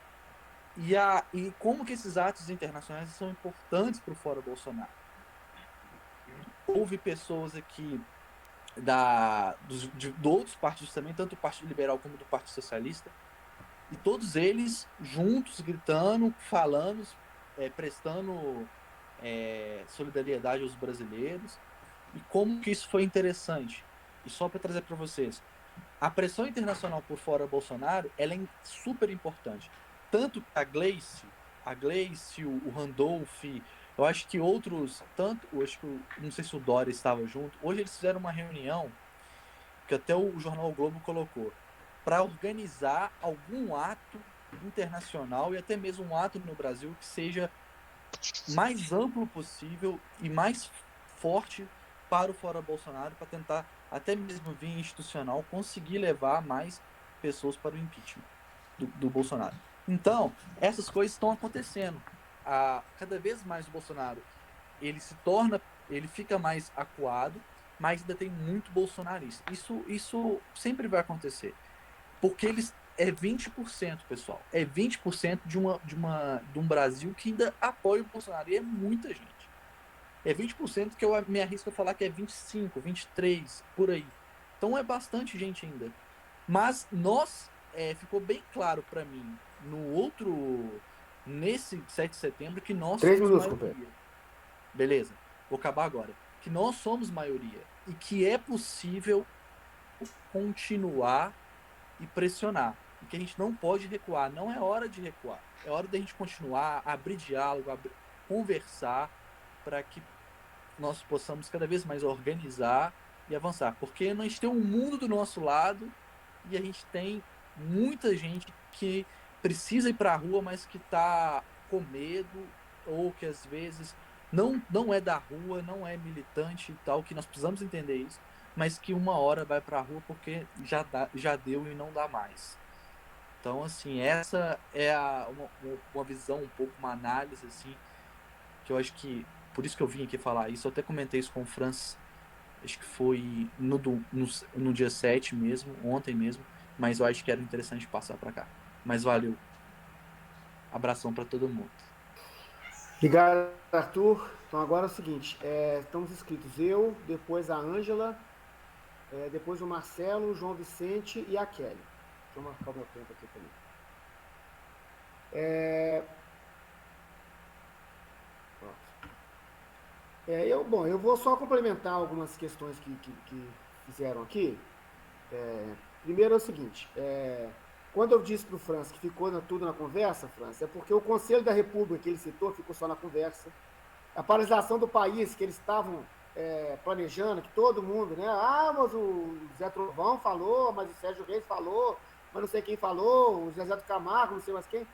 E como que esses atos internacionais são importantes para o Fora Bolsonaro. Houve pessoas aqui de outros partidos também, tanto do Partido Liberal como do Partido Socialista, e todos eles juntos, gritando, falando, prestando solidariedade aos brasileiros. E como que isso foi interessante. E só para trazer para vocês, a pressão internacional por fora Bolsonaro, ela é super importante. Tanto a Gleice, o Randolph, eu acho que outros, não sei se o Dória estava junto, hoje eles fizeram uma reunião, que até o jornal o Globo colocou, para organizar algum ato internacional e até mesmo um ato no Brasil que seja mais amplo possível e mais forte para o Fora Bolsonaro, para tentar, até mesmo via institucional, conseguir levar mais pessoas para o impeachment do Bolsonaro. Então, essas coisas estão acontecendo. Cada vez mais o Bolsonaro, ele fica mais acuado, mas ainda tem muito bolsonarista. Isso sempre vai acontecer. Porque é 20%, pessoal. É 20% de um Brasil que ainda apoia o Bolsonaro. E é muita gente. É 20% que eu me arrisco a falar que é 25, 23, por aí. Então é bastante gente ainda. Mas ficou bem claro para mim, nesse 7 de setembro, que nós 3 somos minutos, maioria. Beleza, vou acabar agora. Que nós somos maioria e que é possível continuar e pressionar. E que a gente não pode recuar. Não é hora de recuar. É hora da gente continuar, abrir diálogo, conversar, para que nós possamos cada vez mais organizar e avançar. Porque nós temos um mundo do nosso lado e a gente tem muita gente que precisa ir para a rua, mas que está com medo, ou que às vezes não é da rua, não é militante e tal, que nós precisamos entender isso, mas que uma hora vai para a rua porque já deu e não dá mais. Então, assim, essa é uma visão um pouco, uma análise, assim, que eu acho que, por isso que eu vim aqui falar isso, eu até comentei isso com o Franz, acho que foi no dia 7 mesmo, ontem mesmo, mas eu acho que era interessante passar para cá. Mas valeu. Abração para todo mundo. Obrigado, Arthur. Então agora é o seguinte, estamos inscritos eu, depois a Ângela, depois o Marcelo, o João Vicente e a Kelly. Deixa eu marcar o meu tempo aqui também. Eu vou só complementar algumas questões que fizeram aqui. Primeiro é o seguinte, quando eu disse para o Franz que ficou tudo na conversa, Franz, é porque o Conselho da República que ele citou ficou só na conversa. A paralisação do país que eles estavam planejando, que todo mundo, né? Mas o Zé Trovão falou, mas o Sérgio Reis falou, mas não sei quem falou, o Zezé do Camargo, não sei mais quem.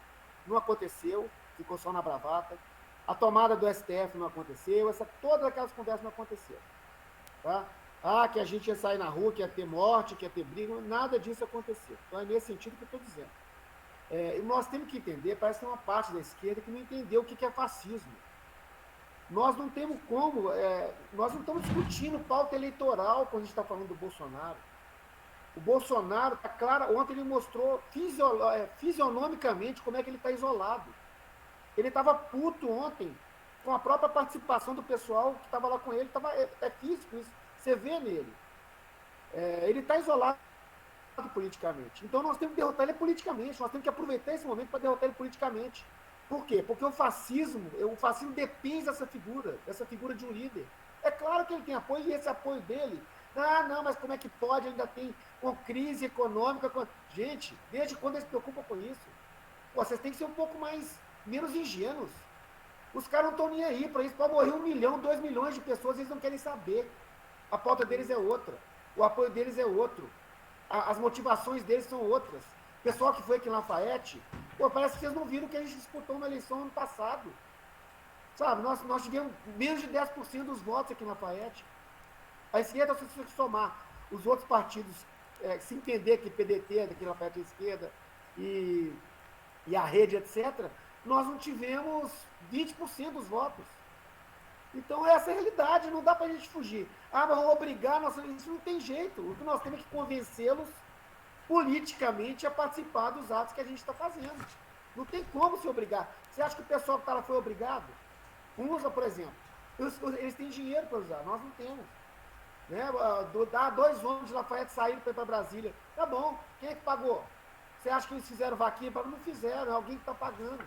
Não aconteceu, ficou só na bravata. A tomada do STF não aconteceu, todas aquelas conversas não aconteceram. Tá? Que a gente ia sair na rua, que ia ter morte, que ia ter briga, nada disso aconteceu. Então é nesse sentido que eu estou dizendo. Nós temos que entender, parece que tem uma parte da esquerda que não entendeu o que é fascismo. Nós não temos como, nós não estamos discutindo pauta eleitoral quando a gente está falando do Bolsonaro. O Bolsonaro, está claro, ontem ele mostrou fisionomicamente como é que ele está isolado. Ele estava puto ontem com a própria participação do pessoal que estava lá com ele. É físico isso, você vê nele. Ele está isolado politicamente. Então nós temos que derrotar ele politicamente, nós temos que aproveitar esse momento para derrotar ele politicamente. Por quê? Porque o fascismo depende dessa figura de um líder. É claro que ele tem apoio, e esse apoio dele, não, mas como é que pode, ele ainda tem com crise econômica. Gente, desde quando eles se preocupam com isso? Vocês têm que ser um pouco menos ingênuos. Os caras não estão nem aí para isso. Pode morrer 1 milhão, 2 milhões de pessoas, eles não querem saber. A pauta deles é outra. O apoio deles é outro. As motivações deles são outras. O pessoal que foi aqui em Lafayette, parece que vocês não viram que a gente disputou uma eleição ano passado. Sabe, nós tivemos menos de 10% dos votos aqui em Lafayette. A esquerda, se você somar os outros partidos, se entender que PDT, daqui em Lafayette é esquerda, e a rede, etc., nós não tivemos 20% dos votos. Então, essa é a realidade, não dá para a gente fugir. Mas vamos obrigar, isso não tem jeito. O que nós temos é que convencê-los politicamente a participar dos atos que a gente está fazendo. Não tem como se obrigar. Você acha que o pessoal que está lá foi obrigado? USA, por exemplo, eles têm dinheiro para usar, nós não temos. Né? 2 ônibus de Lafayette saíram para ir para Brasília. Tá bom, quem é que pagou? Você acha que eles fizeram vaquinha? Não fizeram, é alguém que está pagando.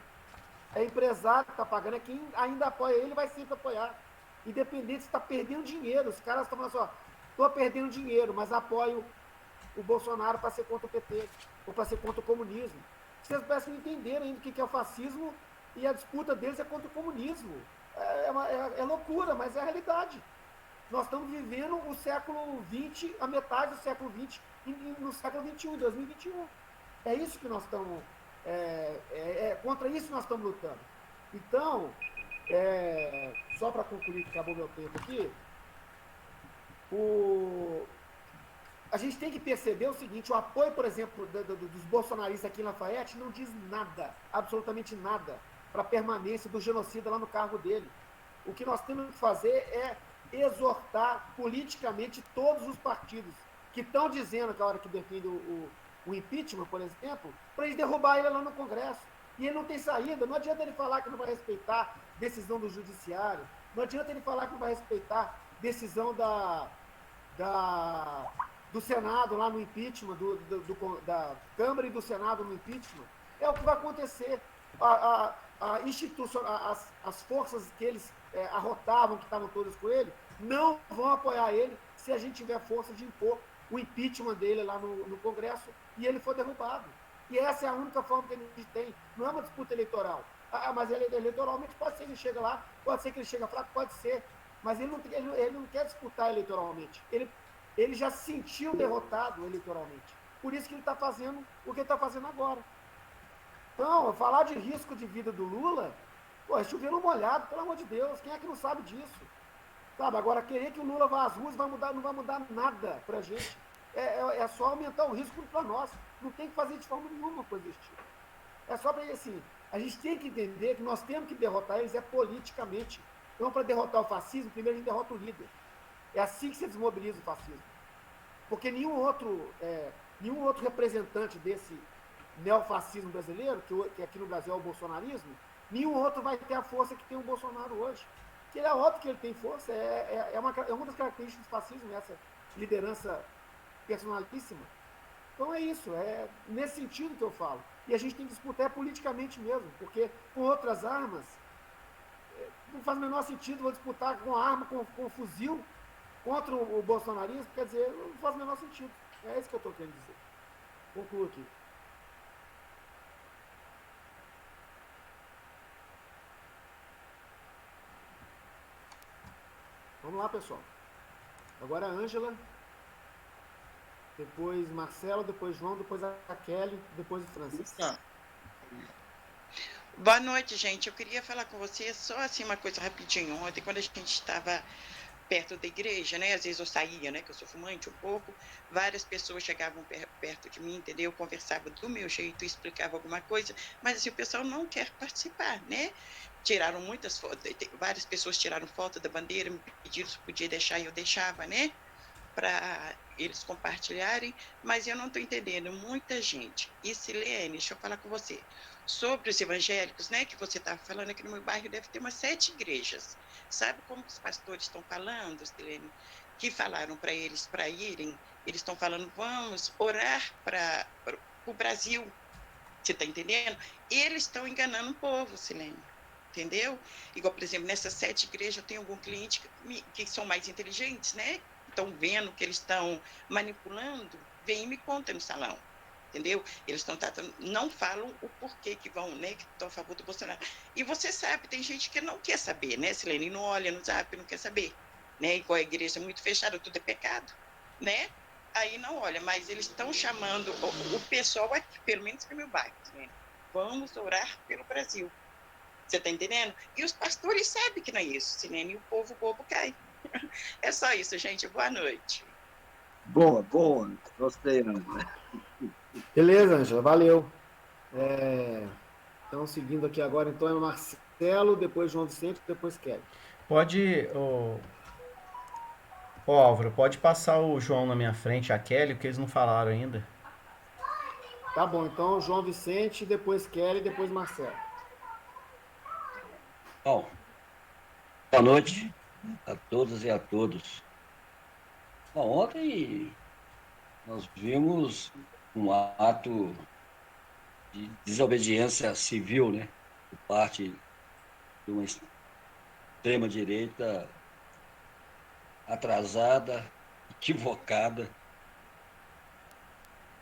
É empresário que está pagando, é quem ainda apoia ele, vai sempre apoiar. Independente se está perdendo dinheiro. Os caras estão falando assim, estou perdendo dinheiro, mas apoio o Bolsonaro para ser contra o PT, ou para ser contra o comunismo. Vocês parecem não entender ainda o que é o fascismo, e a disputa deles é contra o comunismo. É loucura, mas é a realidade. Nós estamos vivendo o século XX, a metade do século XX, no século XXI, em 2021. É isso que nós estamos... contra isso nós estamos lutando. Então, só para concluir, que acabou meu tempo aqui, a gente tem que perceber o seguinte: o apoio, por exemplo, dos bolsonaristas aqui em Lafayette não diz nada, absolutamente nada, para a permanência do genocida lá no cargo dele. O que nós temos que fazer é exortar politicamente todos os partidos que estão dizendo que a hora que defende o impeachment, por exemplo, para eles derrubar ele lá no Congresso. E ele não tem saída. Não adianta ele falar que não vai respeitar decisão do judiciário, não adianta ele falar que não vai respeitar decisão do Senado lá no impeachment, da Câmara e do Senado no impeachment. É o que vai acontecer. As forças que eles arrotavam, que estavam todas com ele, não vão apoiar ele se a gente tiver força de impor o impeachment dele lá no Congresso e ele for derrubado. E essa é a única forma que a gente tem. Não é uma disputa eleitoral. Mas ele eleitoralmente pode ser que ele chega lá, pode ser que ele chega fraco, pode ser. Mas ele não quer disputar eleitoralmente. Ele já se sentiu derrotado eleitoralmente. Por isso que ele está fazendo o que ele está fazendo agora. Então, falar de risco de vida do Lula, é chover no molhado, pelo amor de Deus. Quem é que não sabe disso? Sabe, agora, querer que o Lula vá às ruas não vai mudar nada para a gente. É só aumentar o risco para nós. Não tem que fazer de forma nenhuma coisa desse tipo. É só para assim, a gente tem que entender que nós temos que derrotar eles politicamente. Então, para derrotar o fascismo, primeiro a gente derrota o líder. É assim que se desmobiliza o fascismo. Porque nenhum outro representante desse neofascismo brasileiro, que aqui no Brasil é o bolsonarismo, nenhum outro vai ter a força que tem o Bolsonaro hoje. Que é óbvio que ele tem força, é uma das características do fascismo, essa liderança personalíssima. Então é isso, é nesse sentido que eu falo. E a gente tem que disputar politicamente mesmo, porque com outras armas, não faz o menor sentido vou disputar com arma, com fuzil, contra o bolsonarismo, quer dizer, não faz o menor sentido. É isso que eu estou querendo dizer. Concluo aqui. Vamos lá, pessoal. Agora a Ângela, depois Marcelo, depois João, depois a Kelly, depois o Francisco. Boa noite, gente. Eu queria falar com você só assim uma coisa rapidinho. Ontem, quando a gente estava perto da igreja, né? Às vezes eu saía, né? Que eu sou fumante um pouco. Várias pessoas chegavam perto de mim, entendeu? Eu conversava do meu jeito, explicava alguma coisa, mas assim, o pessoal não quer participar, né? Tiraram muitas fotos, várias pessoas tiraram foto da bandeira, me pediram se podia deixar e eu deixava, né? Para eles compartilharem, mas eu não estou entendendo. Muita gente. E Silene, deixa eu falar com você. Sobre os evangélicos, né, que você estava falando, aqui no meu bairro deve ter umas 7 igrejas. Sabe como os pastores estão falando, Silene? Que falaram para eles para irem, eles estão falando, vamos orar para o Brasil. Você está entendendo? Eles estão enganando o povo, Silene. Entendeu? Igual, por exemplo, nessas 7 igrejas, tem algum cliente que são mais inteligentes, né? Estão vendo que eles estão manipulando, vem e me conta no salão. Entendeu? Eles estão tratando, não falam o porquê que vão, né? Que estão a favor do Bolsonaro. E você sabe, tem gente que não quer saber, né, Silene? Não olha no zap, não quer saber. Né? Igual a igreja é muito fechada, tudo é pecado, né? Aí não olha, mas eles estão chamando o pessoal aqui, pelo menos no meu bairro, né? Vamos orar pelo Brasil. Você está entendendo? E os pastores sabem que não é isso, Silene, e o povo bobo cai. É só isso, gente. Boa noite. Boa, boa. Gostei, Ângela. Beleza, Ângela, valeu. Então, seguindo aqui agora, então é o Marcelo, depois João Vicente, depois Kelly. Pode, ô Álvaro, pode passar o João na minha frente, a Kelly, porque eles não falaram ainda. Tá bom, então João Vicente, depois Kelly, depois Marcelo. Bom, boa noite a todas e a todos. Bom, ontem nós vimos um ato de desobediência civil, né, por parte de uma extrema-direita atrasada, equivocada,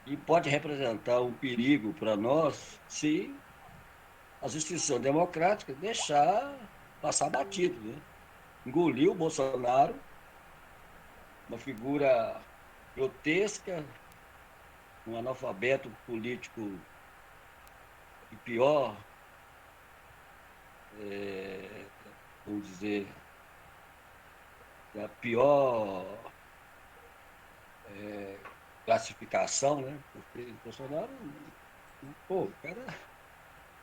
e pode representar um perigo para nós se as instituições democráticas deixar passar batido, né? Engoliu o Bolsonaro, uma figura grotesca, um analfabeto político e pior, vamos dizer, a pior classificação, né? Porque o Bolsonaro, pô, o cara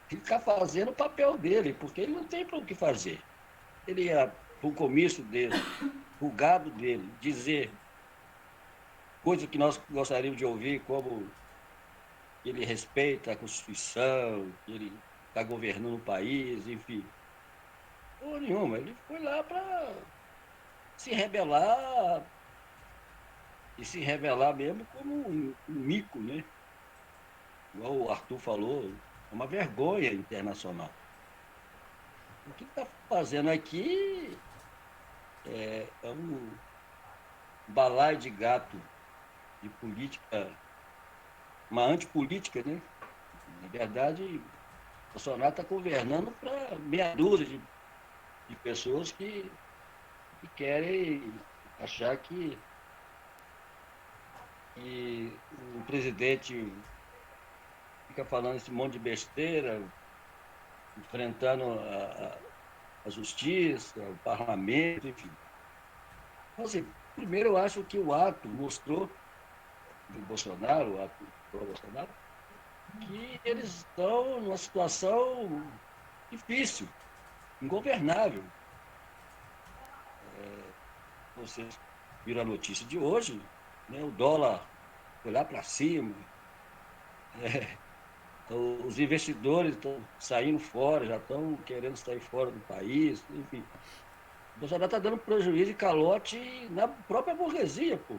fica fazendo o papel dele, porque ele não tem para o que fazer. Ele ia para o comício dele, o gado dele, dizer coisa que nós gostaríamos de ouvir, como que ele respeita a Constituição, que ele está governando o país, enfim. Porra nenhuma, ele foi lá para se rebelar, e se revelar mesmo como um mico, né? Igual o Arthur falou, é uma vergonha internacional. O que está fazendo aqui é um balaio de gato de política, uma antipolítica, né? Na verdade, Bolsonaro está governando para meia dúzia de pessoas que querem achar que o presidente fica falando esse monte de besteira, enfrentando a justiça, o parlamento, enfim. Então, assim, primeiro eu acho que o ato mostrou do Bolsonaro, o ato do Bolsonaro, que eles estão numa situação difícil, ingovernável. Vocês viram a notícia de hoje, né? O dólar foi lá para cima, os investidores estão saindo fora, já estão querendo sair fora do país, enfim. O Bolsonaro está dando prejuízo e calote na própria burguesia, pô.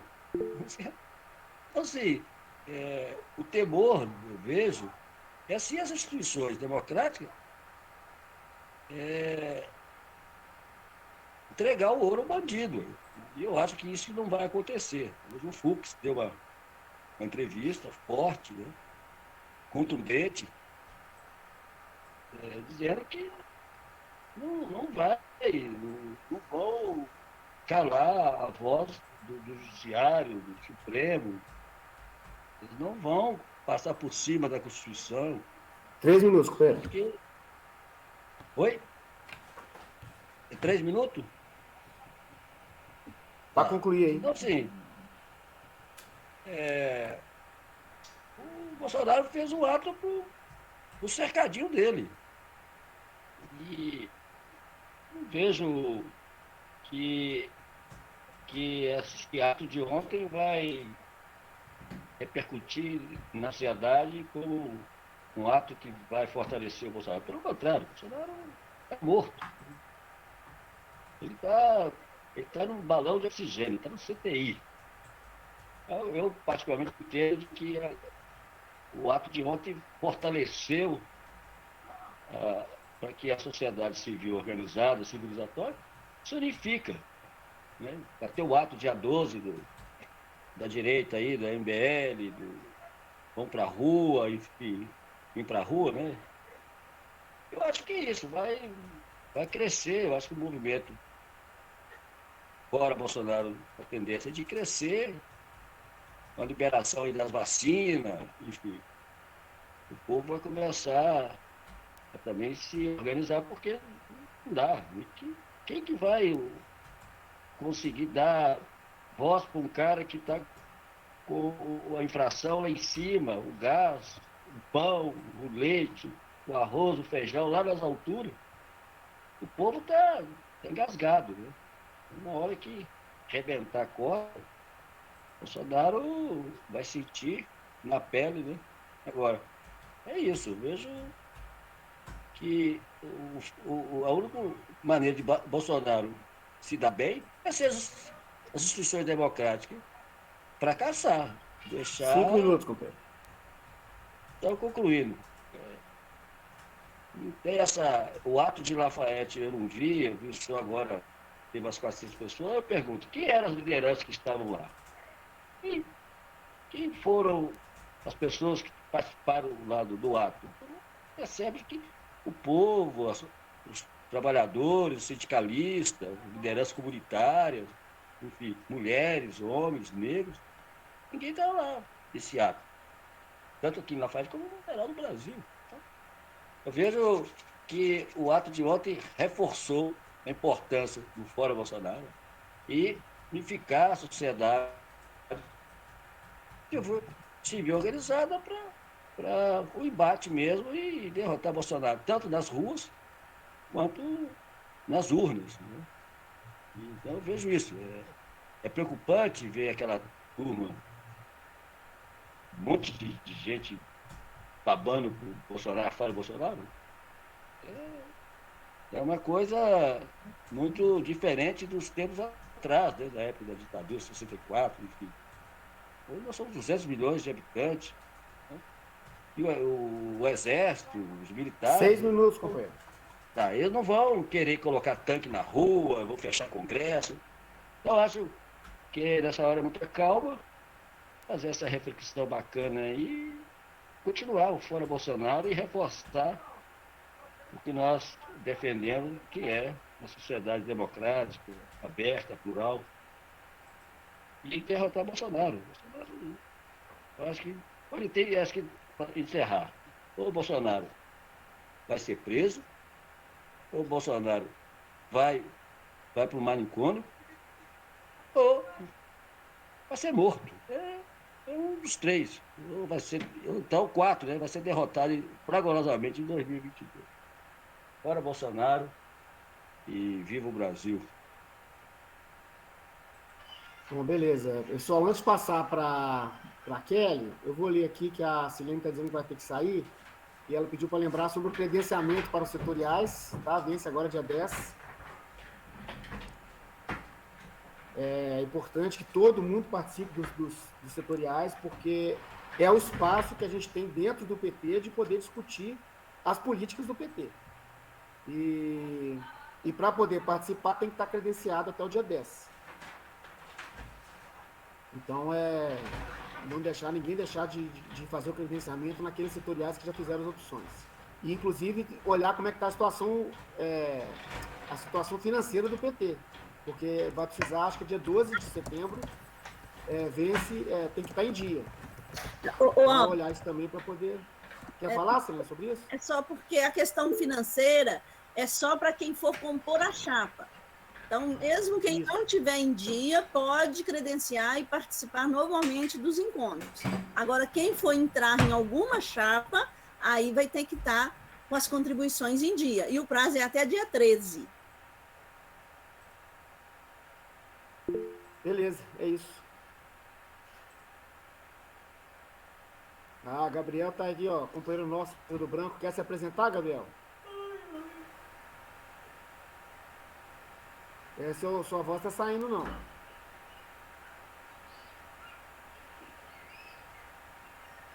Então, assim, o temor, eu vejo, é se as instituições democráticas entregar o ouro ao bandido. E eu acho que isso não vai acontecer. Hoje o Fux deu uma entrevista forte, né, contundente, dizendo que não vai, não vão calar a voz do Judiciário, do Supremo. Eles não vão passar por cima da Constituição. 3 minutos, Pedro. Porque Oi? Tem 3 minutos? Para concluir aí. Então, assim, o Bolsonaro fez um ato pro cercadinho dele. E não vejo que esse ato de ontem vai repercutir na sociedade como um ato que vai fortalecer o Bolsonaro. Pelo contrário, o Bolsonaro é morto. Ele está num balão de oxigênio, está no CTI. Eu particularmente entendo que o ato de ontem fortaleceu para que a sociedade civil organizada, civilizatória, se unifica. Né? Até o ato dia 12 da direita aí, da MBL, vão para a rua, enfim, vir para a rua, né? Eu acho que isso vai crescer, eu acho que o movimento fora Bolsonaro, a tendência é de crescer, com a liberação aí das vacinas, enfim. O povo vai começar a também se organizar, porque não dá. Quem que vai conseguir dar voz para um cara que está com a inflação lá em cima, o gás, o pão, o leite, o arroz, o feijão lá nas alturas? O povo está engasgado, né? Na hora que arrebentar a corda, Bolsonaro vai sentir na pele, né? Agora, é isso, eu vejo que a única maneira de Bolsonaro se dar bem é ser as instituições democráticas fracassar, deixar... 5 minutos, companheiro. Então, concluindo, tem o ato de Lafayette eu não vi, eu vi só agora, teve umas 400 pessoas, eu pergunto, quem eram as lideranças que estavam lá? Quem foram as pessoas que participaram do ato? Percebe que o povo, os trabalhadores, os sindicalistas, lideranças comunitárias, enfim, mulheres, homens, negros, ninguém estava lá nesse ato. Tanto aqui em Lafayette como no geral do Brasil. Eu vejo que o ato de ontem reforçou a importância do Fora Bolsonaro e unificar a sociedade civil organizada para o embate mesmo e derrotar Bolsonaro, tanto nas ruas quanto nas urnas. Né? Então eu vejo isso. É preocupante ver aquela turma, um monte de gente babando por Bolsonaro, fora Bolsonaro. É uma coisa muito diferente dos tempos atrás, desde a época da ditadura, 64, enfim. Hoje nós somos 200 milhões de habitantes. Né? E o exército, os militares... 6 minutos, companheiro. Tá, eles não vão querer colocar tanque na rua, vão fechar congresso. Então, eu acho que nessa hora é muita calma, fazer essa reflexão bacana aí, continuar o Fora Bolsonaro e reforçar o que nós defendemos, que é uma sociedade democrática, aberta, plural, e derrotar Bolsonaro. Eu acho que para encerrar, ou o Bolsonaro vai ser preso, ou o Bolsonaro vai para o manicômio, ou vai ser morto. É um dos três. Ou vai ser, então, 4, né? Vai ser derrotado fragorosamente em 2022. Fora Bolsonaro e viva o Brasil. Bom, beleza. Pessoal, antes de passar para a Kelly, eu vou ler aqui que a Silene está dizendo que vai ter que sair, e ela pediu para lembrar sobre o credenciamento para os setoriais, tá? Vence agora dia 10. É importante que todo mundo participe dos setoriais, porque é o espaço que a gente tem dentro do PT de poder discutir as políticas do PT. E para poder participar tem que estar credenciado até o dia 10. Então, ninguém deixar de fazer o credenciamento naqueles setoriais que já fizeram as opções. E, inclusive, olhar como é que está a situação financeira do PT. Porque vai precisar, acho que dia 12 de setembro, tem que estar em dia. Então, olhar isso também para poder... Quer falar, Celina, sobre isso? É só porque a questão financeira é só para quem for compor a chapa. Então, mesmo quem não tiver em dia, pode credenciar e participar normalmente dos encontros. Agora, quem for entrar em alguma chapa, aí vai ter que estar com as contribuições em dia. E o prazo é até dia 13. Beleza, é isso. Ah, Gabriel tá aqui, ó, companheiro nosso, Tudo Branco. Quer se apresentar, Gabriel? Sua voz tá saindo, não.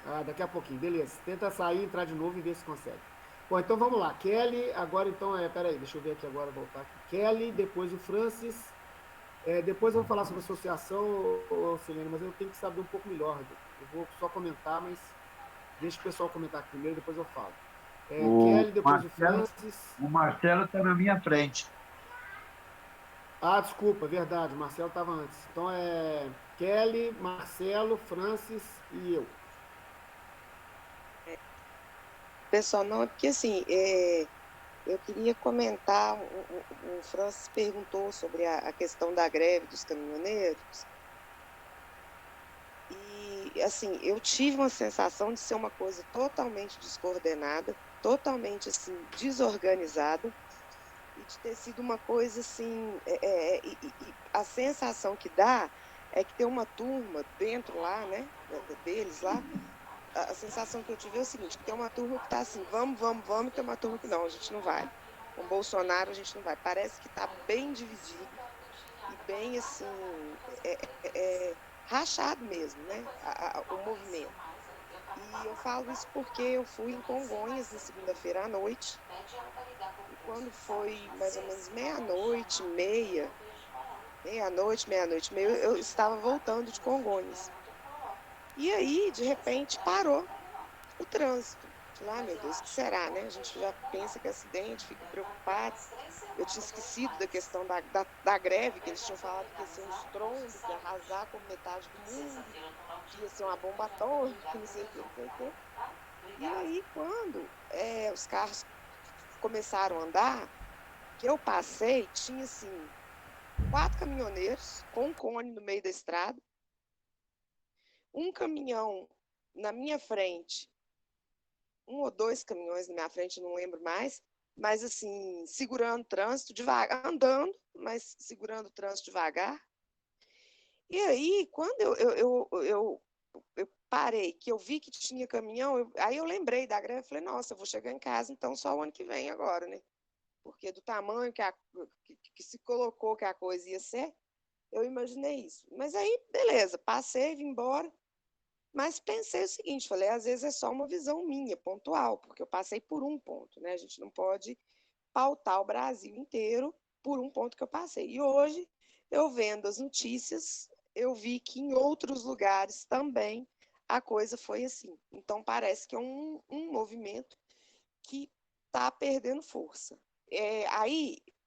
Ah, daqui a pouquinho, beleza. Tenta sair, entrar de novo e ver se consegue. Bom, então vamos lá. Kelly, agora então peraí, deixa eu ver aqui agora, voltar aqui. Kelly, depois o Francis. Depois vamos falar sobre associação, Silene, mas eu tenho que saber um pouco melhor. Eu vou só comentar, mas deixa o pessoal comentar aqui primeiro, depois eu falo. Kelly, depois o Francis. O Marcelo está na minha frente. Ah, desculpa, verdade, o Marcelo estava antes. Então Kelly, Marcelo, Francis e eu. Pessoal, não, é porque assim, eu queria comentar, o Francis perguntou sobre a questão da greve dos caminhoneiros, e assim, eu tive uma sensação de ser uma coisa totalmente descoordenada, totalmente assim, desorganizada, e de ter sido uma coisa assim, a sensação que dá é que tem uma turma dentro lá, né, deles lá. A sensação que eu tive é o seguinte, que tem uma turma que está assim, vamos, e tem uma turma que não, a gente não vai. Com o Bolsonaro a gente não vai. Parece que está bem dividido e bem assim, rachado mesmo, né, o movimento. E eu falo isso porque eu fui em Congonhas na segunda-feira à noite, e quando foi mais ou menos meia-noite, meia, eu estava voltando de Congonhas. E aí, de repente, parou o trânsito. Falei, meu Deus, o que será, né? A gente já pensa que é acidente, fica preocupado. Eu tinha esquecido da questão da greve, que eles tinham falado que ia ser um estrondo, que ia arrasar com metade do mundo, que ia ser uma bomba atômica, que não sei o que, não sei o que. E aí, quando os carros começaram a andar, que eu passei, tinha, assim, 4 caminhoneiros com um cone no meio da estrada, um caminhão na minha frente, 1 ou 2 caminhões na minha frente, não lembro mais, mas assim, segurando o trânsito devagar, andando, mas segurando o trânsito devagar. E aí, quando eu parei, que eu vi que tinha caminhão, aí eu lembrei da greve, falei, nossa, eu vou chegar em casa então só o ano que vem agora, né? Porque do tamanho que se colocou que a coisa ia ser, eu imaginei isso. Mas aí, beleza, passei, vim embora. Mas pensei o seguinte, falei, às vezes é só uma visão minha, pontual, porque eu passei por um ponto, né? A gente não pode pautar o Brasil inteiro por um ponto que eu passei. E hoje, eu vendo as notícias, eu vi que em outros lugares também a coisa foi assim. Então, parece que é um movimento que está perdendo força.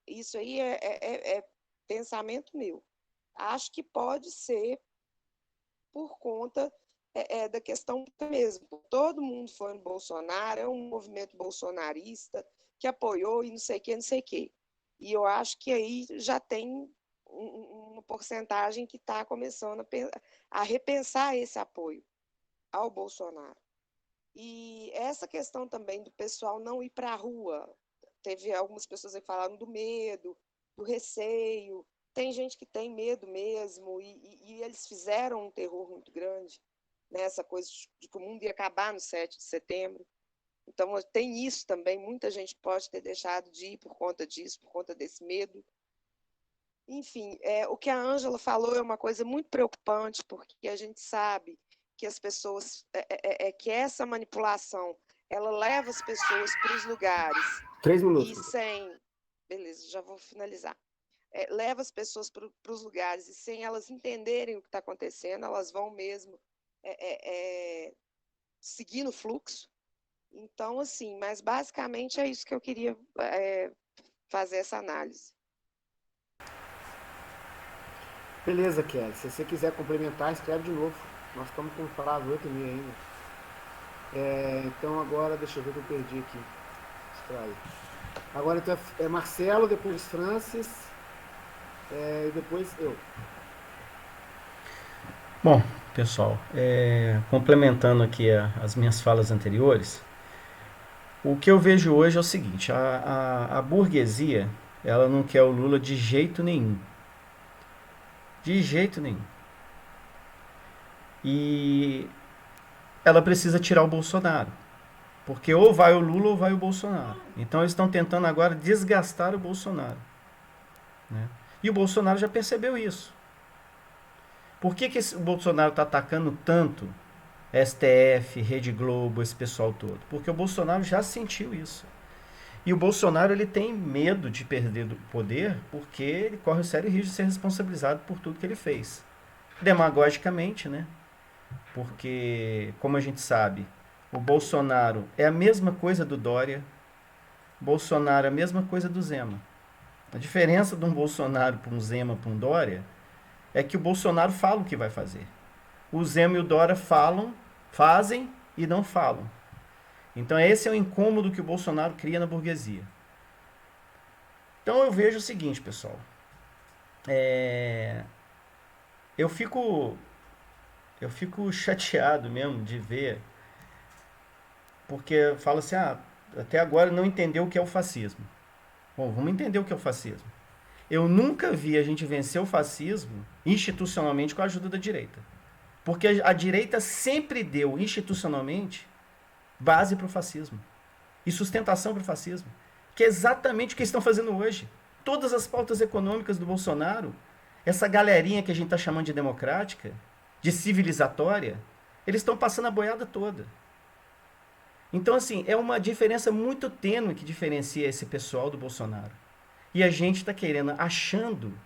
Isso aí é pensamento meu. Acho que pode ser por conta da questão mesmo. Todo mundo foi no Bolsonaro, é um movimento bolsonarista que apoiou e não sei o que. E eu acho que aí já tem uma porcentagem que está começando a repensar esse apoio ao Bolsonaro. E essa questão também do pessoal não ir para a rua, teve algumas pessoas que falaram do medo, do receio. Tem gente que tem medo mesmo, e eles fizeram um terror muito grande, né? Essa coisa de que o mundo ia acabar no 7 de setembro. Então, tem isso também, muita gente pode ter deixado de ir por conta disso, por conta desse medo. Enfim, o que a Ângela falou é uma coisa muito preocupante, porque a gente sabe que as pessoas, que essa manipulação, ela leva as pessoas para os lugares. 3 minutos. E sem... Beleza, já vou finalizar. Leva as pessoas para os lugares e sem elas entenderem o que está acontecendo, elas vão mesmo seguir no fluxo. Então, assim, mas basicamente é isso que eu queria fazer essa análise. Beleza, Kelly. Se você quiser complementar, escreve de novo. Nós estamos com prazo 8h30 ainda. Então agora, deixa eu ver o que eu perdi aqui. Extrair. Agora então é Marcelo, depois Francis, e depois eu. Bom, pessoal, complementando aqui as minhas falas anteriores, o que eu vejo hoje é o seguinte: a burguesia, ela não quer o Lula de jeito nenhum. De jeito nenhum. E ela precisa tirar o Bolsonaro. Porque ou vai o Lula ou vai o Bolsonaro. Então eles estão tentando agora desgastar o Bolsonaro, né? E o Bolsonaro já percebeu isso. Por que o Bolsonaro está atacando tanto STF, Rede Globo, esse pessoal todo? Porque o Bolsonaro já sentiu isso. E o Bolsonaro, ele tem medo de perder o poder porque ele corre o sério risco de ser responsabilizado por tudo que ele fez. Demagogicamente, né? Porque, como a gente sabe, o Bolsonaro é a mesma coisa do Dória, Bolsonaro é a mesma coisa do Zema. A diferença de um Bolsonaro para um Zema, para um Dória, é que o Bolsonaro fala o que vai fazer. O Zema e o Dória fazem e não falam. Então esse é o incômodo que o Bolsonaro cria na burguesia. Então eu vejo o seguinte, pessoal. Eu fico chateado mesmo de ver, porque eu falo assim, até agora não entendeu o que é o fascismo. Bom, vamos entender o que é o fascismo. Eu nunca vi a gente vencer o fascismo institucionalmente com a ajuda da direita. Porque a direita sempre deu institucionalmente base para o fascismo e sustentação para o fascismo, que é exatamente o que eles estão fazendo hoje. Todas as pautas econômicas do Bolsonaro, essa galerinha que a gente está chamando de democrática, de civilizatória, eles estão passando a boiada toda. Então, assim, é uma diferença muito tênue que diferencia esse pessoal do Bolsonaro. E a gente está querendo, achando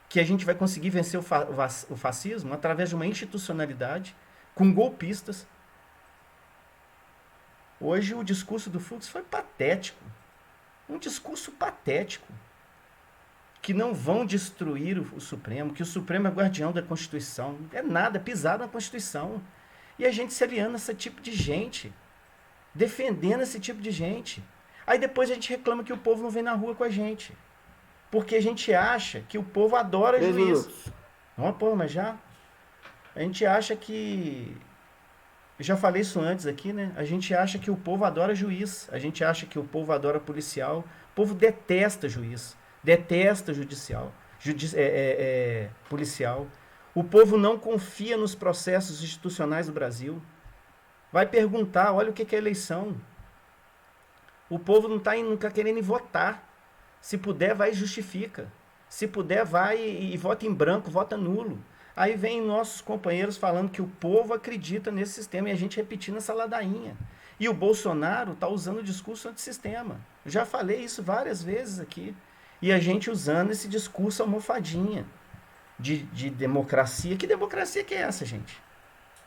que a gente vai conseguir vencer o fascismo através de uma institucionalidade com golpistas. Hoje o discurso do Fux foi patético. Um discurso patético. Que não vão destruir o Supremo, que o Supremo é guardião da Constituição. É nada, é pisar na Constituição. E a gente se aliando a esse tipo de gente. Defendendo esse tipo de gente. Aí depois a gente reclama que o povo não vem na rua com a gente. Porque a gente acha que o povo adora juiz. Não, pô, mas já... A gente acha que... Eu já falei isso antes aqui, né? A gente acha que o povo adora juiz. A gente acha que o povo adora policial. O povo detesta juiz. Detesta judicial. Policial. O povo não confia nos processos institucionais do Brasil. Vai perguntar, olha o que é eleição. O povo não está querendo votar. Se puder, vai e justifica. Se puder, vai e vota em branco, vota nulo. Aí vem nossos companheiros falando que o povo acredita nesse sistema e a gente repetindo essa ladainha. E o Bolsonaro está usando o discurso antissistema. Eu já falei isso várias vezes aqui. E a gente usando esse discurso almofadinha de democracia. Que democracia que é essa, gente?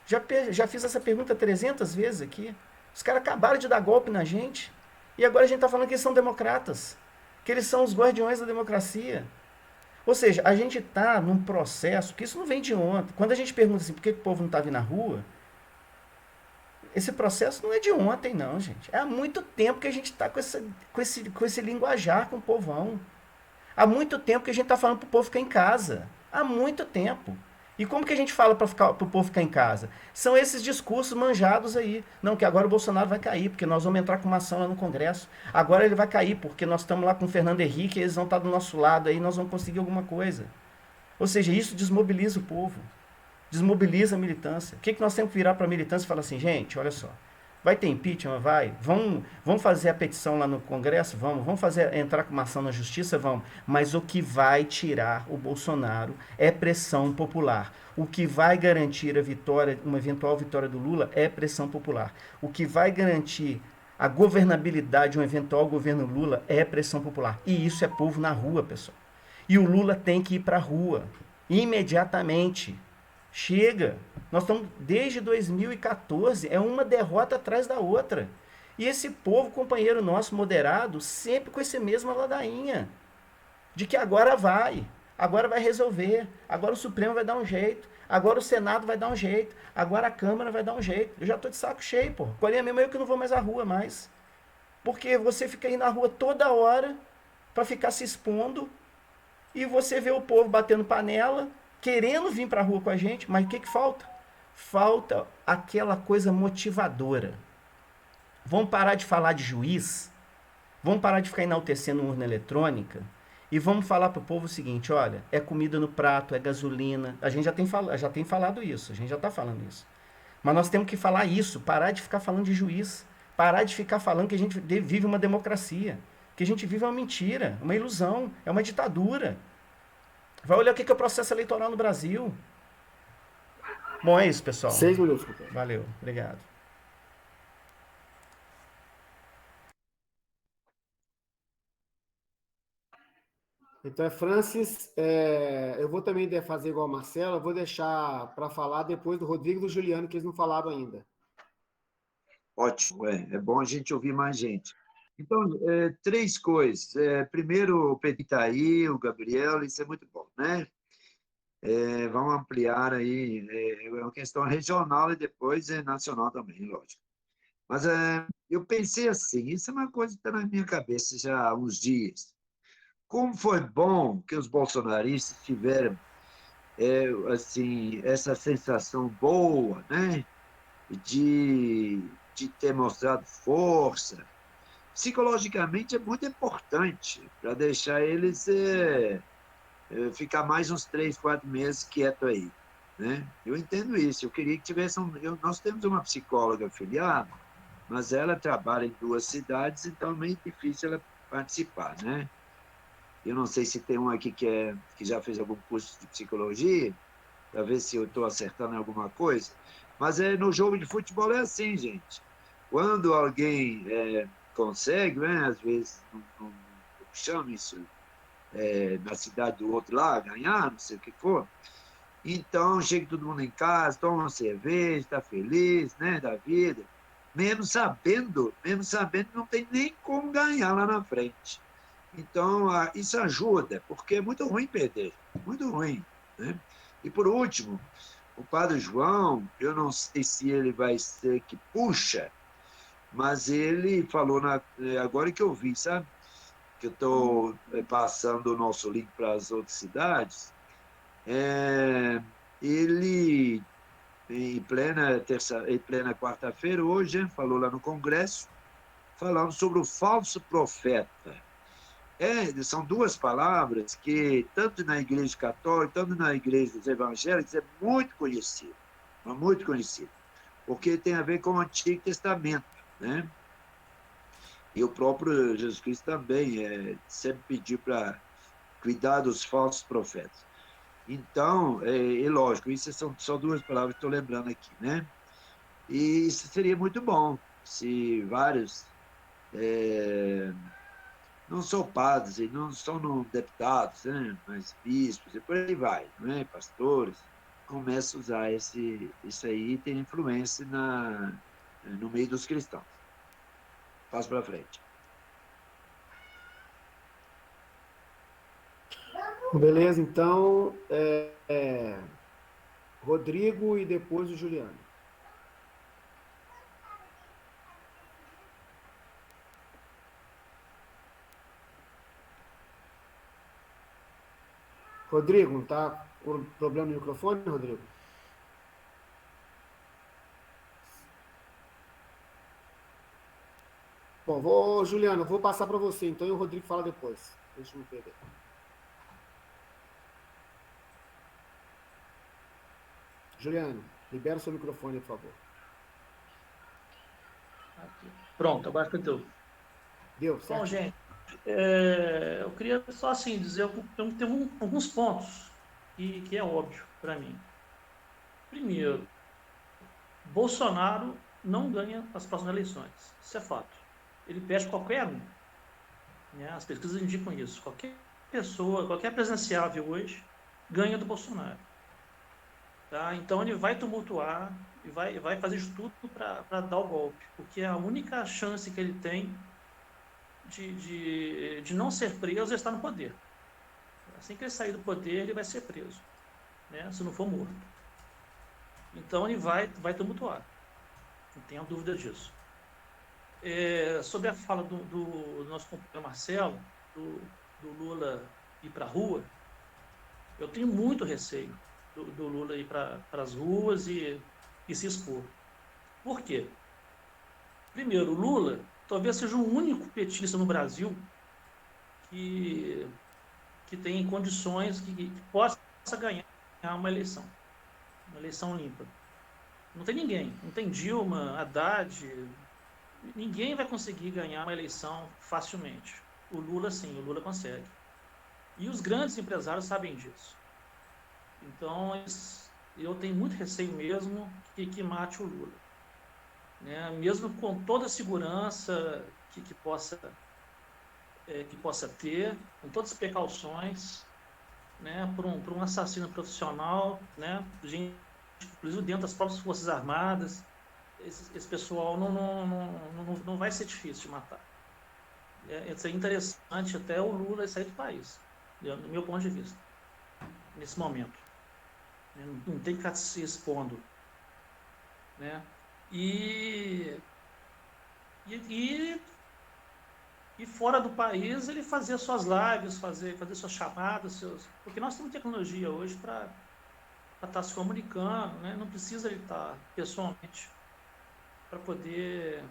Já fiz essa pergunta 300 vezes aqui. Os caras acabaram de dar golpe na gente. E agora a gente está falando que eles são democratas. Que eles são os guardiões da democracia. Ou seja, a gente está num processo, que isso não vem de ontem. Quando a gente pergunta assim, por que o povo não está vindo na rua? Esse processo não é de ontem, não, gente. É há muito tempo que a gente está com esse linguajar com o povão. Há muito tempo que a gente está falando para o povo ficar em casa. Há muito tempo. E como que a gente fala para o povo ficar em casa? São esses discursos manjados aí. Não, que agora o Bolsonaro vai cair, porque nós vamos entrar com uma ação lá no Congresso. Agora ele vai cair, porque nós estamos lá com o Fernando Henrique, eles vão estar do nosso lado aí, nós vamos conseguir alguma coisa. Ou seja, isso desmobiliza o povo. Desmobiliza a militância. O que nós temos que virar para a militância e falar assim, gente, olha só, vai ter impeachment? Vai. Vamos fazer a petição lá no Congresso? Vamos entrar com uma ação na Justiça? Vamos. Mas o que vai tirar o Bolsonaro é pressão popular. O que vai garantir a vitória, uma eventual vitória do Lula é pressão popular. O que vai garantir a governabilidade de um eventual governo Lula é pressão popular. E isso é povo na rua, pessoal. E o Lula tem que ir para a rua. Imediatamente. Chega. Nós estamos desde 2014, é uma derrota atrás da outra. E esse povo, companheiro nosso moderado, sempre com esse mesmo ladainha. De que agora vai resolver, agora o Supremo vai dar um jeito, agora o Senado vai dar um jeito, agora a Câmara vai dar um jeito. Eu já estou de saco cheio, pô. Colinha mesmo eu que não vou mais à rua mais. Porque você fica aí na rua toda hora para ficar se expondo e você vê o povo batendo panela, querendo vir para a rua com a gente, mas o que falta? Falta aquela coisa motivadora. Vamos parar de falar de juiz, vamos parar de ficar enaltecendo urna eletrônica e vamos falar para o povo o seguinte, olha, é comida no prato, é gasolina. A gente já tem falado isso, a gente já está falando isso. Mas nós temos que falar isso, parar de ficar falando de juiz, parar de ficar falando que a gente vive uma democracia, que a gente vive uma mentira, uma ilusão, é uma ditadura. Vai olhar o que é o processo eleitoral no Brasil. Bom, é isso, pessoal. 6 minutos. Valeu, obrigado. Então, Francis, eu vou também fazer igual a Marcela, vou deixar para falar depois do Rodrigo e do Juliano, que eles não falaram ainda. Ótimo, é bom a gente ouvir mais gente. Então, 3 coisas. Primeiro, o Pedro está aí, o Gabriel, isso é muito bom, né? Vamos ampliar aí, é uma questão regional e depois nacional também, lógico. Mas eu pensei assim, isso é uma coisa que está na minha cabeça já há uns dias. Como foi bom que os bolsonaristas tiveram assim, essa sensação boa, né? de ter mostrado força. Psicologicamente é muito importante para deixar eles ficar mais uns 3, 4 meses quieto aí. Né? Eu entendo isso. Eu queria que tivesse nós temos uma psicóloga afiliada, mas ela trabalha em 2 cidades, então é meio difícil ela participar, né? Eu não sei se tem um aqui que já fez algum curso de psicologia, para ver se eu estou acertando em alguma coisa. Mas no jogo de futebol é assim, gente. Quando alguém consegue, né, às vezes, não chama isso, na cidade do outro lá, ganhar, não sei o que for, então chega todo mundo em casa, toma uma cerveja, está feliz, né, da vida, mesmo sabendo que não tem nem como ganhar lá na frente. Então, isso ajuda, porque é muito ruim perder, muito ruim, né? E, por último, o Padre João, eu não sei se ele vai ser que puxa, mas ele falou, agora que eu vi, sabe? Que eu estou passando o nosso link para as outras cidades. Ele, em plena quarta-feira, hoje, falou lá no Congresso, falando sobre o falso profeta. São 2 palavras que, tanto na Igreja Católica, tanto na Igreja dos Evangélicos, é muito conhecido, porque tem a ver com o Antigo Testamento, né? E o próprio Jesus Cristo também sempre pediu para cuidar dos falsos profetas. Então, lógico, isso são só 2 palavras que estou lembrando aqui, né? E isso seria muito bom, se vários... não são padres, não são deputados, né? Mas bispos, e por aí vai, né? Pastores, começam a usar isso aí e tem influência no meio dos cristãos. Passo para frente. Beleza, então, Rodrigo e depois o Juliano. Rodrigo, não está com problema no microfone, Rodrigo? Bom, Juliano, vou passar para você, então, e o Rodrigo fala depois. Deixa eu me perder. Juliano, libera o seu microfone, por favor. Aqui. Pronto, agora que deu. Deu, certo? Bom, gente, eu queria só assim dizer que tem alguns pontos que é óbvio para mim. Primeiro, Bolsonaro não ganha as próximas eleições. Isso é fato. Ele perde qualquer um. Né? As pesquisas indicam isso. Qualquer pessoa, qualquer presidenciável hoje, ganha do Bolsonaro. Tá? Então ele vai tumultuar e vai fazer de tudo para dar o golpe, porque é a única chance que ele tem de não ser preso é estar no poder. Assim que ele sair do poder, ele vai ser preso, né? Se não for morto. Então ele vai tumultuar. Não tenha dúvida disso. Sobre a fala do nosso companheiro Marcelo, do Lula ir para a rua, eu tenho muito receio do Lula ir para as ruas e se expor. Por quê? Primeiro, o Lula talvez seja o único petista no Brasil que tem condições que possa ganhar uma eleição limpa. Não tem ninguém, não tem Dilma, Haddad, ninguém vai conseguir ganhar uma eleição facilmente. O Lula, sim, o Lula consegue. E os grandes empresários sabem disso. Então, eu tenho muito receio mesmo que mate o Lula. Né? Mesmo com toda a segurança que possa ter, com todas as precauções, né? Por um assassino profissional, né? Gente, inclusive dentro das próprias Forças Armadas, esse pessoal não vai ser difícil de matar. É interessante até o Lula sair do país, do meu ponto de vista, nesse momento. Não tem que ficar se expondo. Né? E fora do país, ele fazer suas lives, fazer suas chamadas, porque nós temos tecnologia hoje para estar se comunicando, né? Não precisa ele estar pessoalmente para poder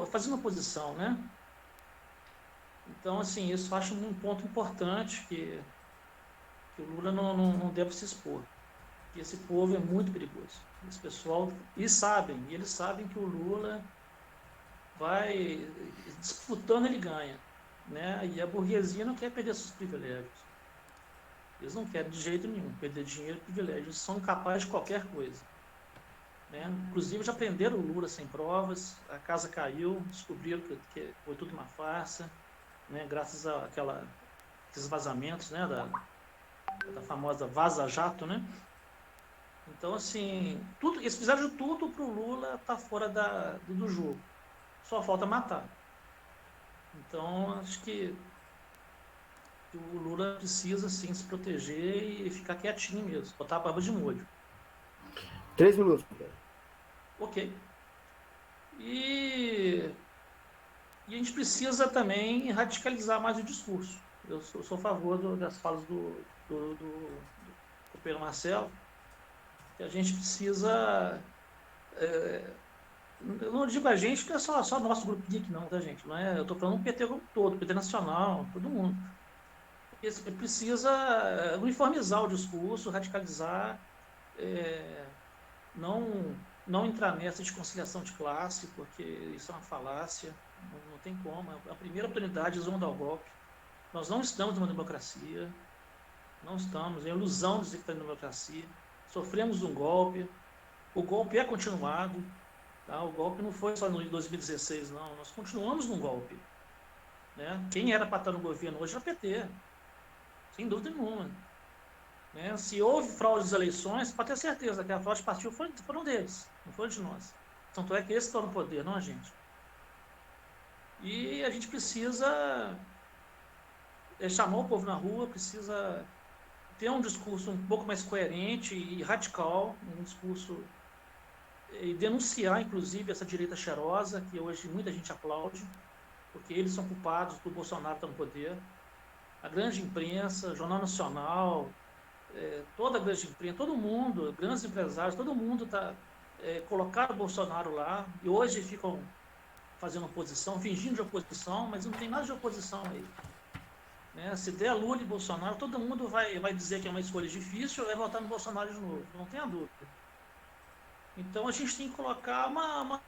fazendo oposição, né? Então, assim, isso eu acho um ponto importante que o Lula não deve se expor. Porque esse povo é muito perigoso. Esse pessoal, eles sabem que o Lula vai disputando, ele ganha. Né? E a burguesia não quer perder seus privilégios. Eles não querem de jeito nenhum perder dinheiro e privilégios. Eles são capazes de qualquer coisa. Né? Inclusive, já prenderam o Lula sem provas, a casa caiu, descobriram que foi tudo uma farsa, né? Graças àqueles vazamentos, né? da famosa Vaza Jato, né? Então, assim, eles fizeram de tudo para o Lula estar fora do jogo. Só falta matar. Então, acho que o Lula precisa, sim, se proteger e ficar quietinho mesmo, botar a barba de molho. 3 minutos. Ok. E a gente precisa também radicalizar mais o discurso. Eu sou a favor das falas do companheiro Marcelo, que a gente precisa... eu não digo a gente, que é só nosso grupo geek, não, tá, gente? Não é, eu estou falando do PT como todo, PT nacional, todo mundo. Porque precisa uniformizar o discurso, radicalizar, não entrar nessa de conciliação de classe, porque isso é uma falácia, não tem como. A primeira oportunidade, eles vão dar o golpe. Nós não estamos numa democracia, não estamos, é ilusão dizer que está em democracia. Sofremos um golpe, o golpe é continuado, tá? O golpe não foi só em 2016, não, nós continuamos num golpe. Né? Quem era para estar no governo hoje era o PT, sem dúvida nenhuma. Né? Se houve fraude das eleições, pode ter certeza que a fraude partiu foram deles, não foi de nós. Tanto é que eles estão no poder, não a gente. E a gente precisa chamar o povo na rua, precisa ter um discurso um pouco mais coerente e radical, um discurso e denunciar, inclusive, essa direita cheirosa, que hoje muita gente aplaude, porque eles são culpados por Bolsonaro estar no poder. A grande imprensa, Jornal Nacional, toda a grande imprensa, todo mundo, grandes empresários, todo mundo está colocando o Bolsonaro lá, e hoje ficam fazendo oposição, fingindo de oposição, mas não tem nada de oposição aí. Né? Se der Lula e Bolsonaro, todo mundo vai dizer que é uma escolha difícil e vai votar no Bolsonaro de novo, não tenha dúvida. Então a gente tem que colocar uma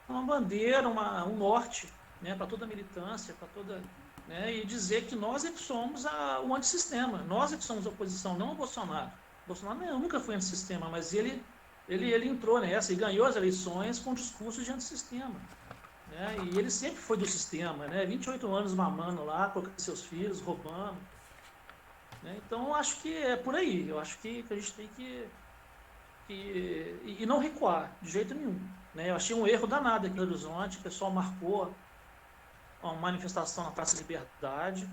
bandeira, um norte, né, para toda a militância, para toda, né, e dizer que nós é que somos o antissistema, nós é que somos a oposição, não o Bolsonaro. O Bolsonaro nunca foi antissistema, mas ele entrou nessa e ganhou as eleições com discurso de antissistema. Né? E ele sempre foi do sistema, né? 28 anos mamando lá, colocando seus filhos, roubando. Né? Então, eu acho que é por aí. Eu acho que a gente tem que não recuar, de jeito nenhum. Né? Eu achei um erro danado aqui no Horizonte, o pessoal marcou uma manifestação na Praça Liberdade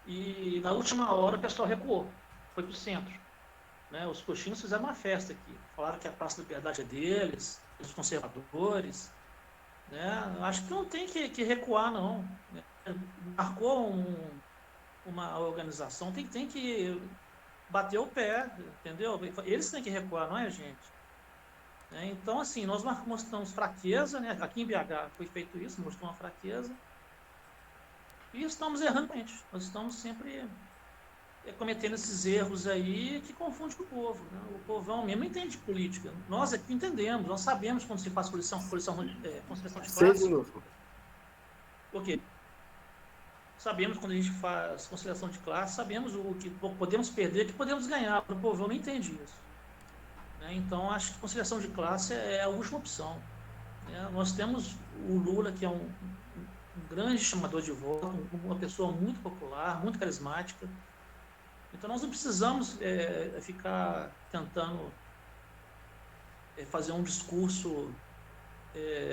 e, na última hora, o pessoal recuou, foi para o centro. né? Os coxinhos fizeram uma festa aqui. Falaram que a Praça da Liberdade é deles, dos conservadores. Né? Acho que não tem que recuar, não. Né? Marcou uma organização, tem que bater o pé, entendeu? Eles têm que recuar, não é a gente. Né? Então, assim, nós mostramos fraqueza, né? Aqui em BH foi feito isso, mostrou uma fraqueza. E estamos errando, gente. Nós estamos sempre cometendo esses erros aí que confundem o povo. Né? O povão mesmo entende de política. Nós aqui entendemos, nós sabemos quando se faz conciliação de 6 classe. minutos. Por quê? Sabemos quando a gente faz conciliação de classe, sabemos o que podemos perder e o que podemos ganhar. O povão não entende isso. Né? Então, acho que conciliação de classe é a última opção. Né? Nós temos o Lula, que é um grande chamador de voto, uma pessoa muito popular, muito carismática. Então, nós não precisamos ficar tentando fazer um discurso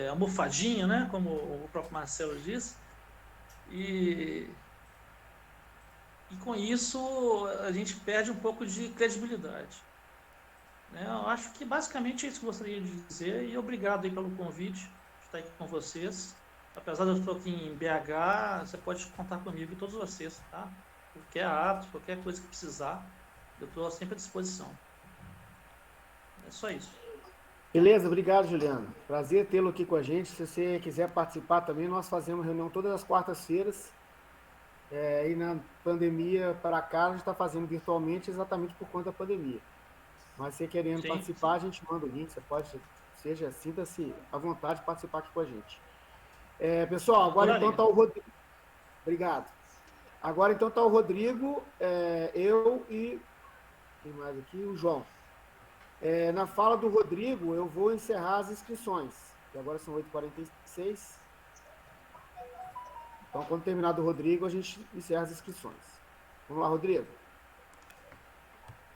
almofadinha, né? Como o próprio Marcelo disse. E com isso, a gente perde um pouco de credibilidade. Né? Eu acho que basicamente é isso que eu gostaria de dizer. E obrigado aí pelo convite de estar aqui com vocês. Apesar de eu estar aqui em BH, você pode contar comigo e todos vocês, tá? Qualquer ato, qualquer coisa que precisar, eu estou sempre à disposição. É só isso. Beleza, obrigado, Juliano. Prazer tê-lo aqui com a gente. Se você quiser participar também, nós fazemos reunião todas as quartas-feiras. E na pandemia para cá, a gente está fazendo virtualmente exatamente por conta da pandemia. Mas você querendo participar, a gente manda o link, você pode, sinta-se à vontade de participar aqui com a gente. Pessoal, agora então está o Rodrigo. Obrigado. Agora então está o Rodrigo, eu e quem mais aqui? O João. Na fala do Rodrigo, eu vou encerrar as inscrições. E agora são 8h46. Então, quando terminar do Rodrigo, a gente encerra as inscrições. Vamos lá, Rodrigo.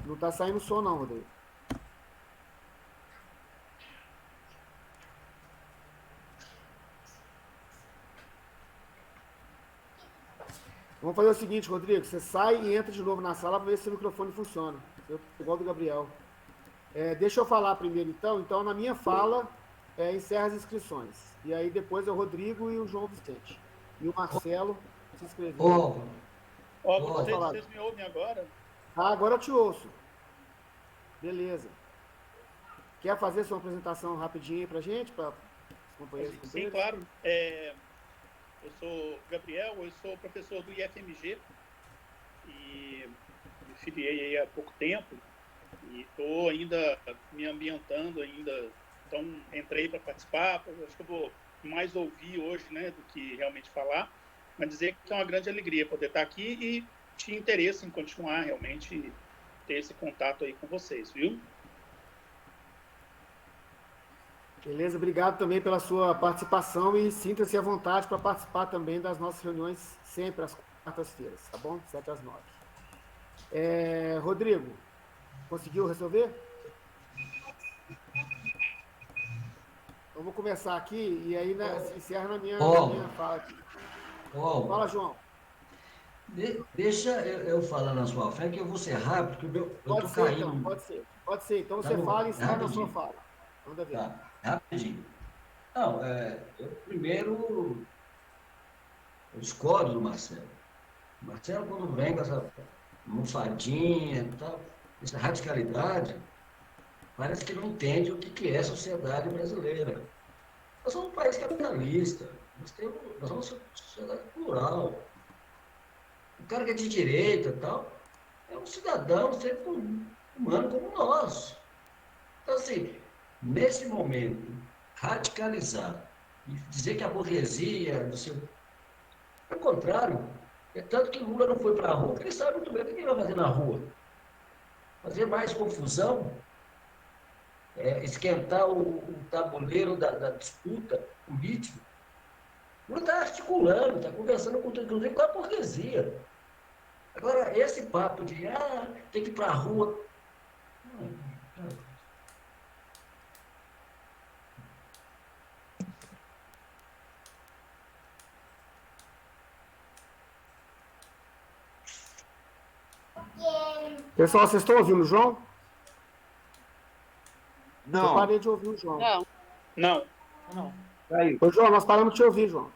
Não está saindo som, não, Rodrigo. Vamos fazer o seguinte, Rodrigo. Você sai e entra de novo na sala para ver se o microfone funciona. Igual do Gabriel. Deixa eu falar primeiro, então. Então, na minha fala, encerra as inscrições. E aí, depois é o Rodrigo e o João Vicente. E o Marcelo se inscreveu. Vocês me ouvem agora? Agora eu te ouço. Beleza. Quer fazer sua apresentação rapidinho aí pra gente, para os companheiros? Sim, claro. Eu sou Gabriel, eu sou professor do IFMG e me filiei aí há pouco tempo e estou ainda me ambientando ainda. Então, entrei para participar, acho que eu vou mais ouvir hoje, né, do que realmente falar, mas dizer que é uma grande alegria poder estar aqui e tinha interesse em continuar realmente ter esse contato aí com vocês, viu? Beleza, obrigado também pela sua participação e sinta-se à vontade para participar também das nossas reuniões sempre às quartas-feiras, tá bom? 7 às 9. Rodrigo, conseguiu resolver? Eu vou começar aqui e aí encerra na minha fala aqui. Fala, João. Deixa eu falar na sua frente, que eu vou ser rápido, porque eu estou caindo. Então, pode ser. Então você fala e encerra na sua fala. Manda ver. Tá, rapidinho. Não, eu primeiro eu discordo do Marcelo. O Marcelo, quando vem com essa mofadinha e tal, essa radicalidade, parece que não entende o que é a sociedade brasileira. Nós somos um país capitalista, nós somos uma sociedade plural. O cara que é de direita e tal, é um cidadão, um ser humano como nós. Então, assim, nesse momento, radicalizar e dizer que a burguesia do seu... Ao contrário, é tanto que Lula não foi para a rua, porque ele sabe muito bem o que ele vai fazer na rua. Fazer mais confusão, esquentar o tabuleiro da disputa política. Lula está articulando, está conversando inclusive com a burguesia. Agora, esse papo de tem que ir para a rua. Pessoal, vocês estão ouvindo o João? Eu parei de ouvir o João. Não. Caiu. Ô, João, nós paramos de te ouvir, João.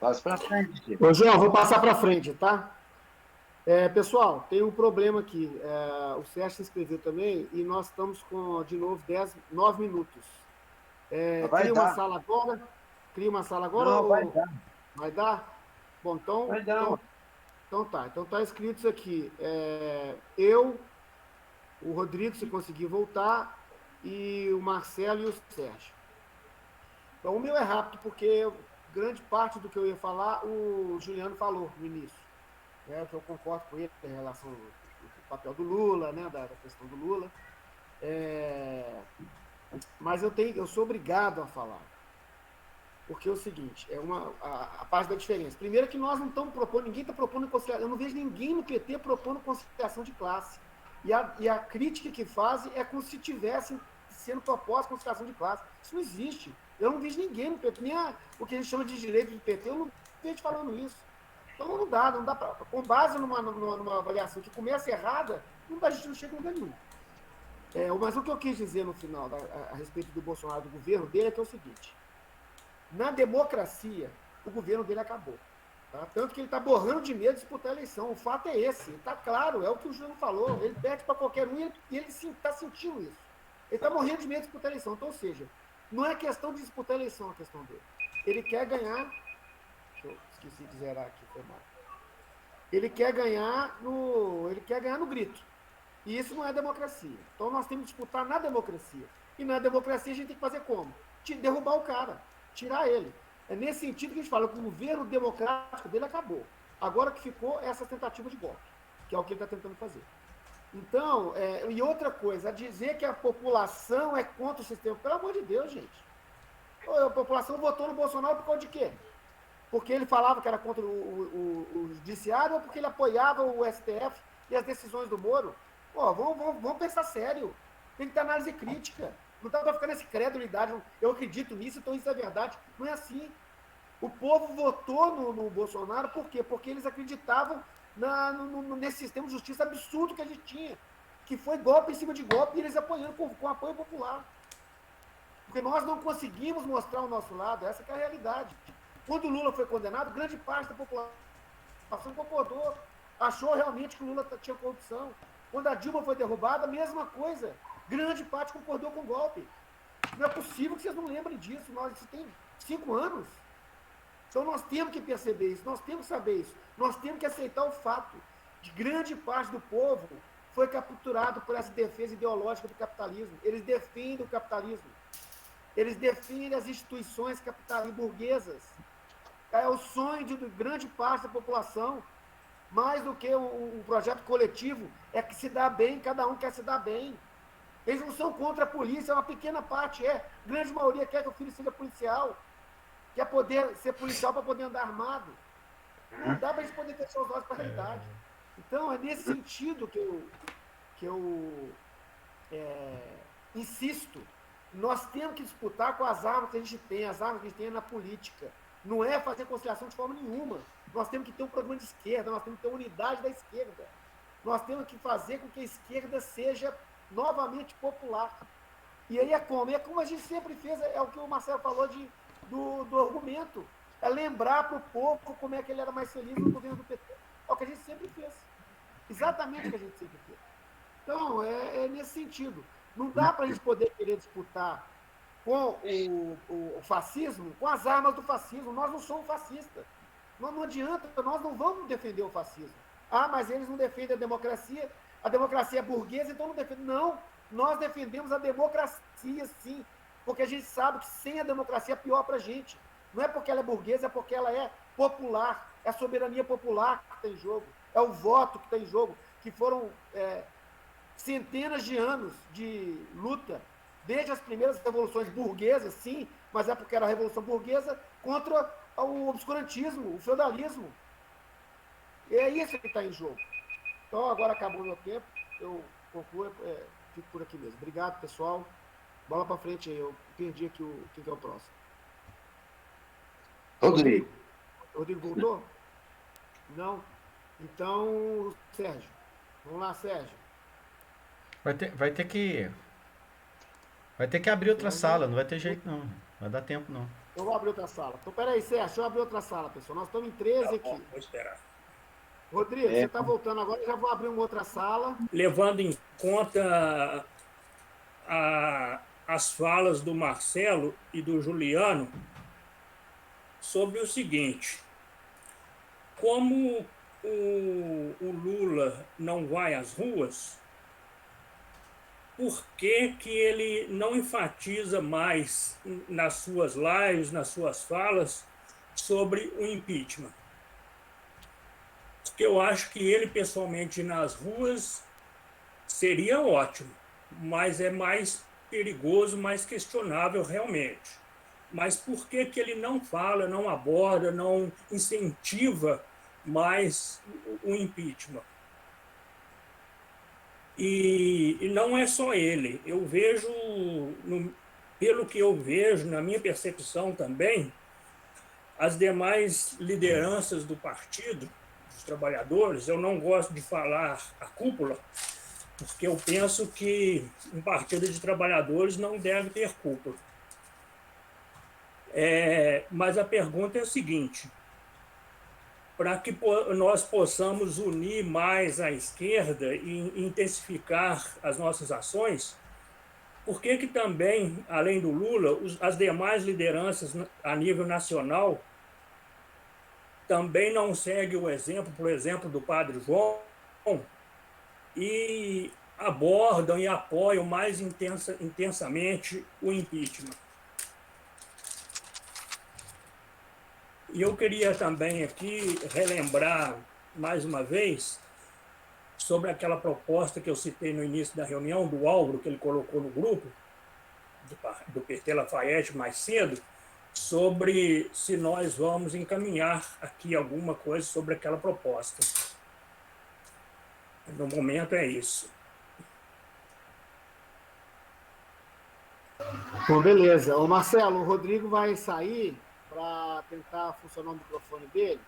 Passa para frente. Ô, João, vou passar para frente, tá? Pessoal, tem um problema aqui. O Sérgio se inscreveu também e nós estamos com, de novo, 9 minutos. Cria uma sala agora? Cria uma sala agora? Não, ou... vai dar. Vai dar? Bom, então... Vai dar. Então tá. Então tá escrito isso aqui. Eu, o Rodrigo, se conseguir voltar, e o Marcelo e o Sérgio. Então o meu é rápido, porque grande parte do que eu ia falar, o Juliano falou no início. Que eu concordo com ele em relação ao papel do Lula, né, da questão do Lula. Mas eu sou obrigado a falar. Porque é o seguinte, a parte da diferença. Primeiro que nós não estamos propondo, ninguém está propondo conciliação. Eu não vejo ninguém no PT propondo conciliação de classe. E a crítica que fazem é como se tivessem sendo proposta conciliação de classe. Isso não existe. Eu não vejo ninguém no PT, nem o que a gente chama de direito do PT, eu não vejo falando isso. Então não dá para. Com base numa avaliação que começa errada, a gente não chega em lugar nenhum. Mas o que eu quis dizer no final, a respeito do Bolsonaro, do governo dele, é que é o seguinte: na democracia, o governo dele acabou. Tá? Tanto que ele está borrando de medo de disputar a eleição. O fato é esse, está claro, é o que o Juliano falou. Ele pede para qualquer um e ele está sentindo isso. Ele está morrendo de medo de disputar a eleição. Então, ou seja, não é questão de disputar a eleição a questão dele. Ele quer ganhar. Eu esqueci de zerar aqui, foi mal. Ele quer ganhar no grito. E isso não é democracia. Então nós temos que disputar na democracia. E na democracia a gente tem que fazer como? Derrubar o cara, tirar ele. É nesse sentido que a gente fala que o governo democrático dele acabou. Agora que ficou essa tentativa de golpe, que é o que ele está tentando fazer. Então, e outra coisa, dizer que a população é contra o sistema, pelo amor de Deus, gente. A população votou no Bolsonaro por causa de quê? Porque ele falava que era contra o judiciário ou porque ele apoiava o STF e as decisões do Moro? Pô, vamos pensar sério. Tem que ter análise crítica. Não dá para ficar nessa credulidade. Eu acredito nisso, então isso é verdade. Não é assim. O povo votou no Bolsonaro por quê? Porque eles acreditavam nesse sistema de justiça absurdo que a gente tinha. Que foi golpe em cima de golpe e eles apoiando com apoio popular. Porque nós não conseguimos mostrar o nosso lado. Essa que é a realidade. Quando o Lula foi condenado, grande parte da população concordou. Achou realmente que o Lula tinha corrupção. Quando a Dilma foi derrubada, a mesma coisa. Grande parte concordou com o golpe. Não é possível que vocês não lembrem disso. Isso tem 5 anos. Então nós temos que perceber isso, nós temos que saber isso. Nós temos que aceitar o fato de grande parte do povo foi capturado por essa defesa ideológica do capitalismo. Eles defendem o capitalismo. Eles defendem as instituições capitalistas burguesas. É o sonho de grande parte da população. Mais do que um projeto coletivo, é que se dá bem, cada um quer se dar bem. Eles não são contra a polícia, uma pequena parte é. A grande maioria quer que o filho seja policial. Quer poder ser policial para poder andar armado. Não dá para a gente poder ter seus olhos para a realidade. Então, é nesse sentido que eu insisto. Nós temos que disputar com as armas que a gente tem, as armas que a gente tem na política. Não é fazer conciliação de forma nenhuma. Nós temos que ter um programa de esquerda, nós temos que ter unidade da esquerda. Nós temos que fazer com que a esquerda seja novamente popular. E aí é como a gente sempre fez, é o que o Marcelo falou do argumento. É lembrar para o povo como é que ele era mais feliz no governo do PT. É o que a gente sempre fez. Exatamente o que a gente sempre fez. Então, é nesse sentido. Não dá para a gente poder querer disputar com o fascismo, com as armas do fascismo. Nós não somos fascistas. Não adianta, nós não vamos defender o fascismo. Mas eles não defendem a democracia é burguesa, então não defendem. Não, nós defendemos a democracia, sim, porque a gente sabe que sem a democracia é pior para a gente. Não é porque ela é burguesa, é porque ela é popular, é a soberania popular que está em jogo, é o voto que está em jogo, que foram centenas de anos de luta, desde as primeiras revoluções burguesas, sim, mas é porque era a Revolução Burguesa contra o obscurantismo, o feudalismo. E é isso que está em jogo. Então, agora acabou o meu tempo, eu concluo, fico por aqui mesmo. Obrigado, pessoal. Bola para frente aí, eu perdi aqui quem que é o próximo. Rodrigo. Rodrigo voltou? Não? Então, Sérgio. Vamos lá, Sérgio. Vai ter que abrir outra sala, não vai ter jeito não. Não vai dar tempo não. Eu vou abrir outra sala. Então, peraí, Sérgio, deixa eu abrir outra sala, pessoal. Nós estamos em 13 aqui. Vou esperar. Rodrigo, você está voltando agora, eu já vou abrir uma outra sala. Levando em conta as falas do Marcelo e do Juliano sobre o seguinte: como o Lula não vai às ruas, por que que ele não enfatiza mais nas suas lives, nas suas falas, sobre o impeachment? Porque eu acho que ele, pessoalmente, nas ruas, seria ótimo, mas é mais perigoso, mais questionável realmente. Mas por que que ele não fala, não aborda, não incentiva mais o impeachment? E não é só ele. Eu vejo, pelo que eu vejo, na minha percepção também, as demais lideranças do partido, dos trabalhadores, eu não gosto de falar a cúpula, porque eu penso que um partido de trabalhadores não deve ter cúpula. Mas a pergunta é a seguinte: para que nós possamos unir mais a esquerda e intensificar as nossas ações, por que que também, além do Lula, as demais lideranças a nível nacional também não seguem o exemplo, por exemplo, do Padre João, e abordam e apoiam mais intensamente o impeachment? E eu queria também aqui relembrar mais uma vez sobre aquela proposta que eu citei no início da reunião, do Álvaro, que ele colocou no grupo, do PT Lafayette mais cedo, sobre se nós vamos encaminhar aqui alguma coisa sobre aquela proposta. No momento é isso. Bom, beleza. Ô, Marcelo, o Rodrigo vai sair para tentar funcionar o microfone dele.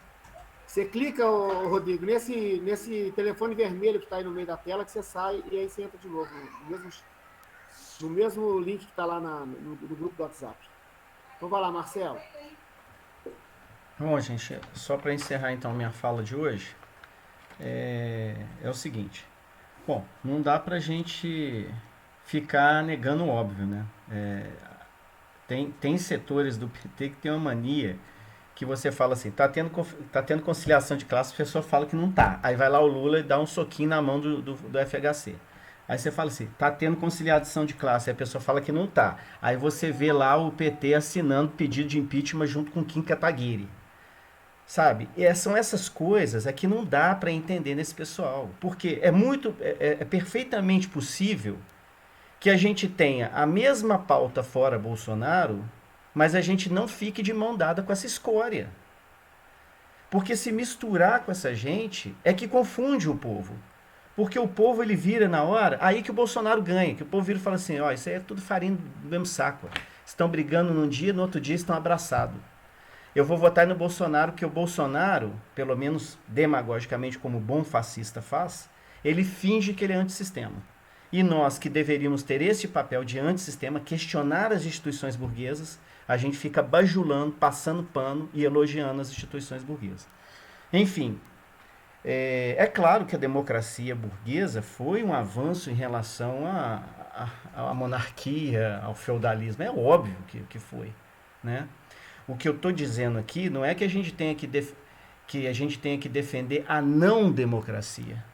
Você clica, Rodrigo, nesse telefone vermelho que está aí no meio da tela, que você sai e aí você entra de novo, no mesmo link que está lá no grupo do WhatsApp. Então vai lá, Marcelo. Bom, gente, só para encerrar então minha fala de hoje, é o seguinte. Bom, não dá para a gente ficar negando o óbvio, né? Tem setores do PT que tem uma mania que você fala assim, tá tendo conciliação de classe, a pessoa fala que não tá. Aí vai lá o Lula e dá um soquinho na mão do FHC. Aí você fala assim, tá tendo conciliação de classe, aí a pessoa fala que não tá. Aí você vê lá o PT assinando pedido de impeachment junto com Kim Kataguiri. Sabe? E são essas coisas que não dá para entender nesse pessoal. Porque é perfeitamente possível que a gente tenha a mesma pauta fora Bolsonaro, mas a gente não fique de mão dada com essa escória. Porque se misturar com essa gente é que confunde o povo. Porque o povo ele vira na hora, aí que o Bolsonaro ganha, que o povo vira e fala assim, ó, isso aí é tudo farinha do mesmo saco. Estão brigando num dia, no outro dia estão abraçados. Eu vou votar no Bolsonaro, que o Bolsonaro, pelo menos demagogicamente como bom fascista faz, ele finge que ele é antissistema. E nós que deveríamos ter esse papel de antissistema, questionar as instituições burguesas, a gente fica bajulando, passando pano e elogiando as instituições burguesas. Enfim, é claro que a democracia burguesa foi um avanço em relação à monarquia, ao feudalismo. É óbvio que foi, né? O que eu estou dizendo aqui não é que a gente tenha que defender a não democracia.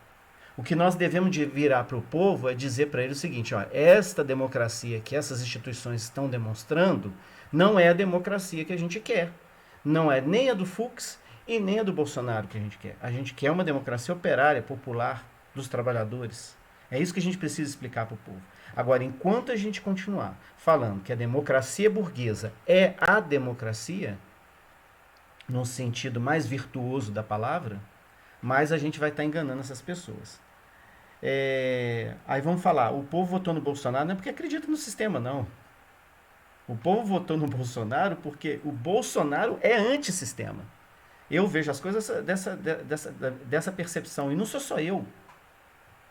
O que nós devemos de virar para o povo é dizer para ele o seguinte, ó, esta democracia que essas instituições estão demonstrando não é a democracia que a gente quer. Não é nem a do Fux e nem a do Bolsonaro que a gente quer. A gente quer uma democracia operária, popular, dos trabalhadores. É isso que a gente precisa explicar para o povo. Agora, enquanto a gente continuar falando que a democracia burguesa é a democracia, no sentido mais virtuoso da palavra, mais a gente vai estar enganando essas pessoas. Aí vamos falar, o povo votou no Bolsonaro não é porque acredita no sistema, não. O povo votou no Bolsonaro porque o Bolsonaro é antissistema. Eu vejo as coisas dessa percepção. E não sou só eu.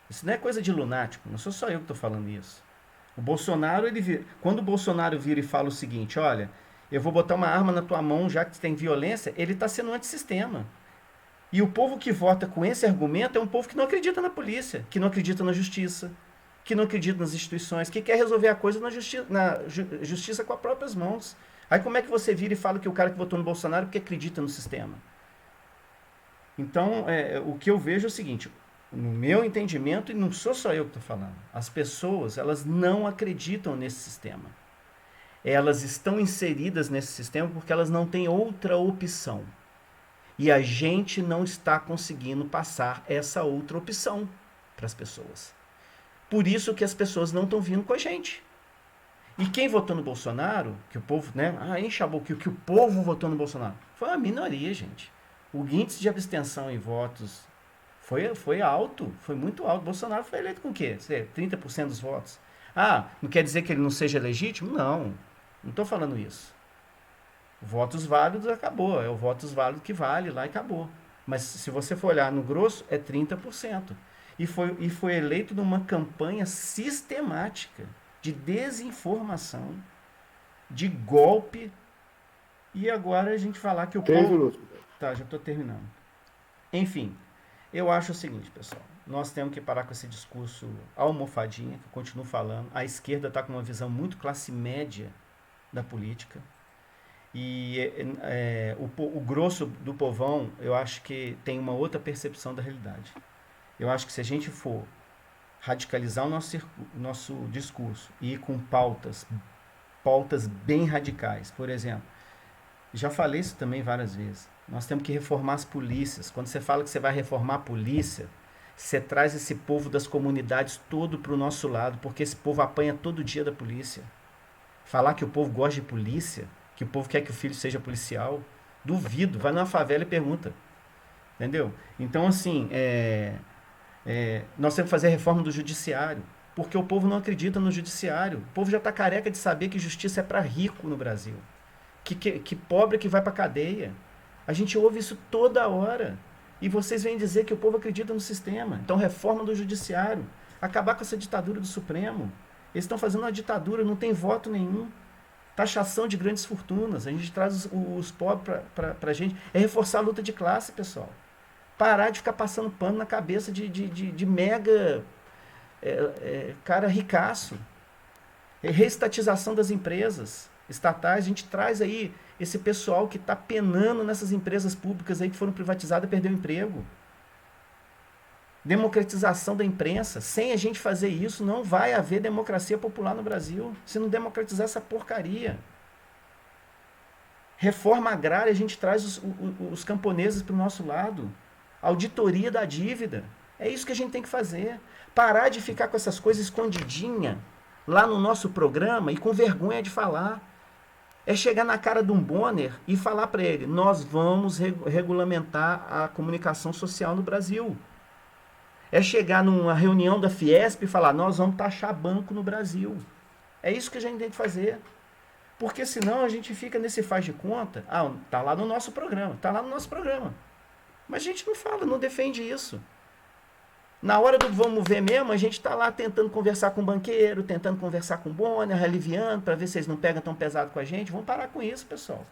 Isso não é coisa de lunático. Não sou só eu que estou falando isso. O Bolsonaro, quando o Bolsonaro vira e fala o seguinte, olha, eu vou botar uma arma na tua mão já que tem violência, ele está sendo antissistema. E o povo que vota com esse argumento é um povo que não acredita na polícia, que não acredita na justiça, que não acredita nas instituições, que quer resolver a coisa na justiça com as próprias mãos. Aí como é que você vira e fala que o cara que votou no Bolsonaro é porque acredita no sistema? Então, o que eu vejo é o seguinte, no meu entendimento, e não sou só eu que estou falando, as pessoas, elas não acreditam nesse sistema. Elas estão inseridas nesse sistema porque elas não têm outra opção. E a gente não está conseguindo passar essa outra opção para as pessoas. Por isso que as pessoas não estão vindo com a gente. E quem votou no Bolsonaro, que o povo, né? Enche a boca que o povo votou no Bolsonaro. Foi uma minoria, gente. O índice de abstenção em votos foi alto, foi muito alto. Bolsonaro foi eleito com o quê? 30% dos votos. Não quer dizer que ele não seja legítimo? Não estou falando isso. Votos válidos acabou, é o votos válido que vale lá e acabou. Mas se você for olhar no grosso, é 30%. E foi eleito numa campanha sistemática de desinformação, de golpe. E agora a gente falar que o povo... Tá, já estou terminando. Enfim, eu acho o seguinte, pessoal. Nós temos que parar com esse discurso almofadinha, que eu continuo falando. A esquerda está com uma visão muito classe média da política. E o grosso do povão, eu acho que tem uma outra percepção da realidade. Eu acho que se a gente for radicalizar o nosso discurso e ir com pautas bem radicais, por exemplo, já falei isso também várias vezes, nós temos que reformar as polícias. Quando você fala que você vai reformar a polícia, você traz esse povo das comunidades todo para o nosso lado, porque esse povo apanha todo dia da polícia. Falar que o povo gosta de polícia, que o povo quer que o filho seja policial, duvido. Vai numa favela e pergunta. Entendeu? Então, assim, nós temos que fazer a reforma do judiciário, porque o povo não acredita no judiciário. O povo já está careca de saber que justiça é para rico no Brasil. Que pobre que vai para cadeia. A gente ouve isso toda hora. E vocês vêm dizer que o povo acredita no sistema. Então, reforma do judiciário. Acabar com essa ditadura do Supremo. Eles estão fazendo uma ditadura, não tem voto nenhum. Taxação de grandes fortunas. A gente traz os pobres para a gente. É reforçar a luta de classe, pessoal. Parar de ficar passando pano na cabeça de mega cara ricaço. Reestatização das empresas estatais. A gente traz aí esse pessoal que está penando nessas empresas públicas aí que foram privatizadas e perdeu o emprego. Democratização da imprensa. Sem a gente fazer isso, não vai haver democracia popular no Brasil. Se não democratizar essa porcaria. Reforma agrária, a gente traz os camponeses para o nosso lado. Auditoria da dívida. É isso que a gente tem que fazer. Parar de ficar com essas coisas escondidinha lá no nosso programa e com vergonha de falar. É chegar na cara de um Bonner e falar para ele, nós vamos regulamentar a comunicação social no Brasil. É chegar numa reunião da Fiesp e falar, nós vamos taxar banco no Brasil. É isso que a gente tem que fazer. Porque senão a gente fica nesse faz de conta, tá lá no nosso programa, Mas a gente não fala, não defende isso. Na hora do vamos ver mesmo, a gente está lá tentando conversar com o banqueiro, tentando conversar com o Bonner, aliviando, para ver se eles não pegam tão pesado com a gente. Vamos parar com isso, pessoal.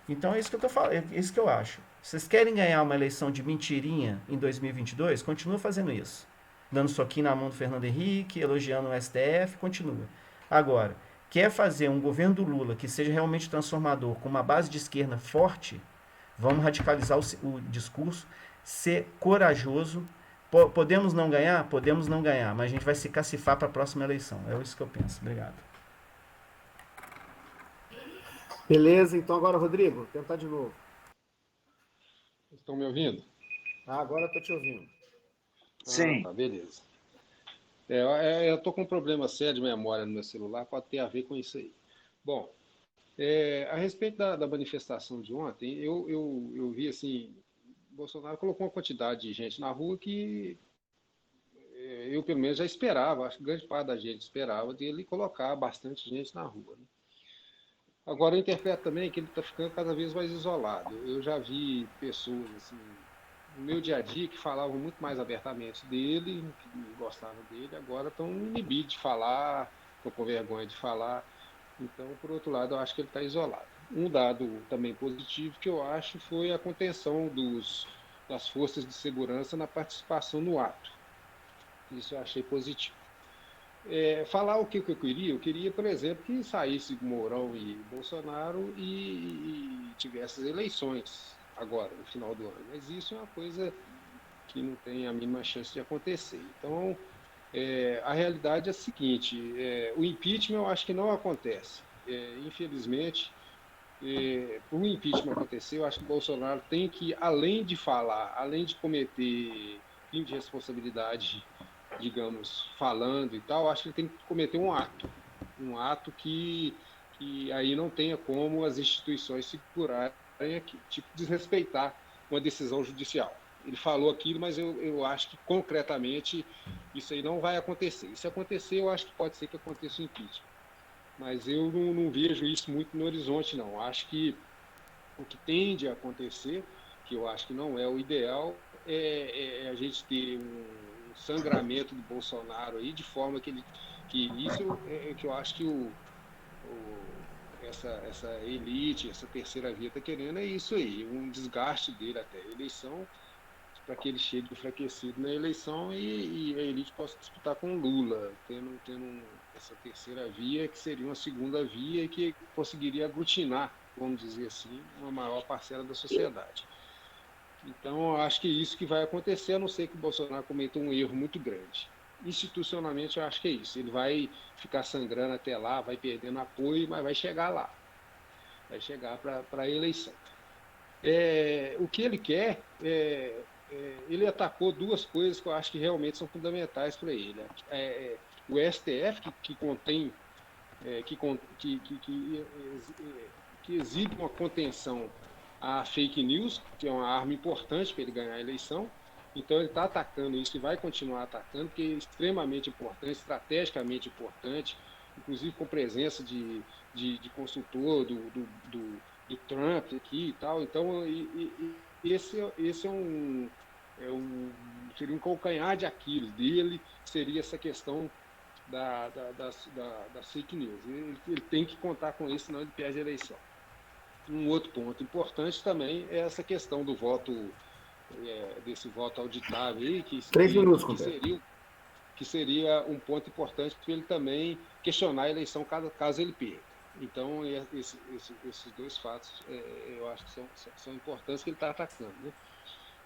Então é isso que eu tô falando, é isso que eu acho. Se vocês querem ganhar uma eleição de mentirinha em 2022, continua fazendo isso. Dando soquinho na mão do Fernando Henrique, elogiando o STF, continua. Agora, quer fazer um governo do Lula que seja realmente transformador, com uma base de esquerda forte, vamos radicalizar o discurso, ser corajoso. Podemos não ganhar? Podemos não ganhar, mas a gente vai se cacifar para a próxima eleição. É isso que eu penso. Obrigado. Beleza, então agora, Rodrigo, tentar de novo. Estão me ouvindo? Agora eu estou te ouvindo. Sim. Tá, beleza. Eu estou com um problema sério de memória no meu celular, pode ter a ver com isso aí. Bom, a respeito da manifestação de ontem, eu vi assim, Bolsonaro colocou uma quantidade de gente na rua que eu pelo menos já esperava, acho que grande parte da gente esperava dele colocar bastante gente na rua, né? Agora, eu interpreto também que ele está ficando cada vez mais isolado. Eu já vi pessoas, assim, no meu dia a dia, que falavam muito mais abertamente dele, que gostavam dele, agora estão inibidos de falar, estão com vergonha de falar. Então, por outro lado, eu acho que ele está isolado. Um dado também positivo que eu acho foi a contenção das forças de segurança na participação no ato. Isso eu achei positivo. Falar o que eu queria, por exemplo, que saísse Mourão e Bolsonaro e tivesse as eleições agora, no final do ano. Mas isso é uma coisa que não tem a mínima chance de acontecer. Então, a realidade é a seguinte, o impeachment eu acho que não acontece. Infelizmente, para o impeachment acontecer, eu acho que o Bolsonaro tem que, além de falar, além de cometer crime de responsabilidade, digamos, falando e tal, acho que ele tem que cometer um ato que aí não tenha como as instituições se curarem aqui, tipo, desrespeitar uma decisão judicial. Ele falou aquilo, mas eu acho que concretamente isso aí não vai acontecer. E se acontecer, eu acho que pode ser que aconteça o impeachment. Mas eu não vejo isso muito no horizonte, não. Acho que o que tende a acontecer, que eu acho que não é o ideal, é a gente ter um sangramento do Bolsonaro aí, de forma que isso é que eu acho que essa elite, essa terceira via está querendo, é isso aí, um desgaste dele até a eleição, para que ele chegue enfraquecido na eleição e a elite possa disputar com o Lula, tendo essa terceira via, que seria uma segunda via e que conseguiria aglutinar, vamos dizer assim, uma maior parcela da sociedade. Então, eu acho que é isso que vai acontecer, a não ser que o Bolsonaro cometa um erro muito grande. Institucionalmente, eu acho que é isso. Ele vai ficar sangrando até lá, vai perdendo apoio, mas vai chegar lá. Vai chegar para a eleição. O que ele quer, ele atacou duas coisas que eu acho que realmente são fundamentais para ele. O STF, que exibe uma contenção a fake news, que é uma arma importante para ele ganhar a eleição. Então ele está atacando isso e vai continuar atacando, porque é extremamente importante, estrategicamente importante, inclusive com presença de consultor do Trump aqui e tal. Então esse seria um calcanhar de Aquiles dele, seria essa questão das fake news. Ele tem que contar com isso, senão ele perde a eleição. Um outro ponto importante também é essa questão do voto, desse voto auditável aí, que seria um ponto importante para ele também questionar a eleição caso ele perca. Então, esses dois fatos eu acho que são importantes que ele está atacando, né?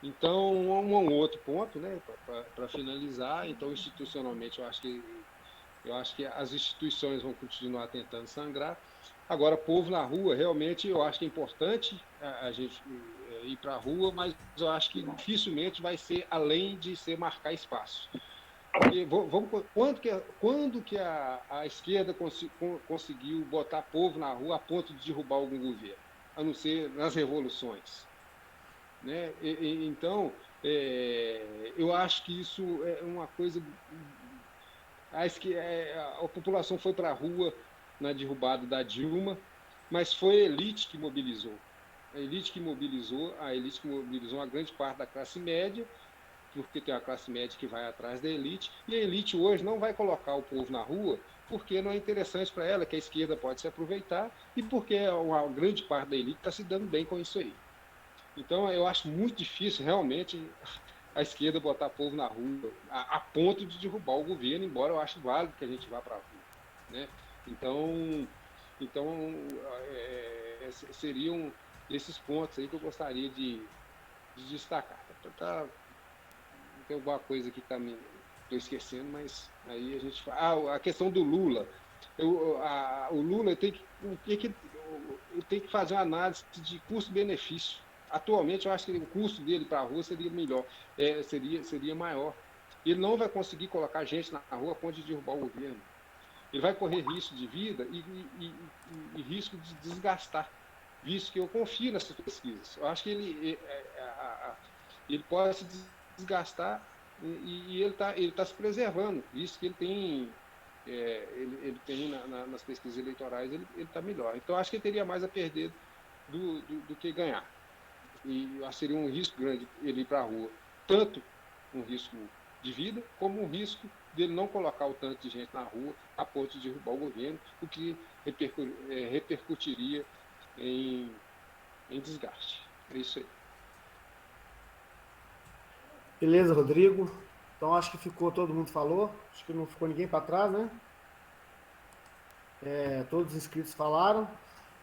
Então, um outro ponto, né, para finalizar, então, institucionalmente, eu acho que as instituições vão continuar tentando sangrar. Agora, povo na rua, realmente, eu acho que é importante a gente ir para a rua, mas eu acho que dificilmente vai ser além de ser marcar espaço. Porque quando que a esquerda conseguiu botar povo na rua a ponto de derrubar algum governo? A não ser nas revoluções. Né? Então, eu acho que isso é uma coisa... Acho que a população foi para a rua na derrubada da Dilma, mas foi a elite que mobilizou. A elite que mobilizou uma grande parte da classe média, porque tem a classe média que vai atrás da elite, e a elite hoje não vai colocar o povo na rua porque não é interessante para ela, que a esquerda pode se aproveitar, e porque uma grande parte da elite está se dando bem com isso aí. Então, eu acho muito difícil, realmente, a esquerda botar povo na rua a ponto de derrubar o governo, embora eu ache válido que a gente vá para a rua, né? Então seriam esses pontos aí que eu gostaria de destacar. Tem alguma coisa que estou esquecendo, mas aí a gente fala. A questão do Lula. O Lula tem que fazer uma análise de custo-benefício. Atualmente, eu acho que o custo dele para a rua seria melhor, seria maior. Ele não vai conseguir colocar gente na rua a ponto de derrubar o governo. Ele vai correr risco de vida e risco de desgastar, visto que eu confio nessas pesquisas. Eu acho que ele pode se desgastar e ele tá se preservando, visto que ele tem, ele tem nas pesquisas eleitorais, ele está melhor. Então, acho que ele teria mais a perder do que ganhar. E acho que seria um risco grande ele ir para a rua, tanto um risco de vida, como um risco dele não colocar o tanto de gente na rua a ponto de derrubar o governo, o que repercutiria em desgaste. É isso aí. Beleza, Rodrigo. Então, acho que todo mundo falou. Acho que não ficou ninguém para trás, né? Todos os inscritos falaram.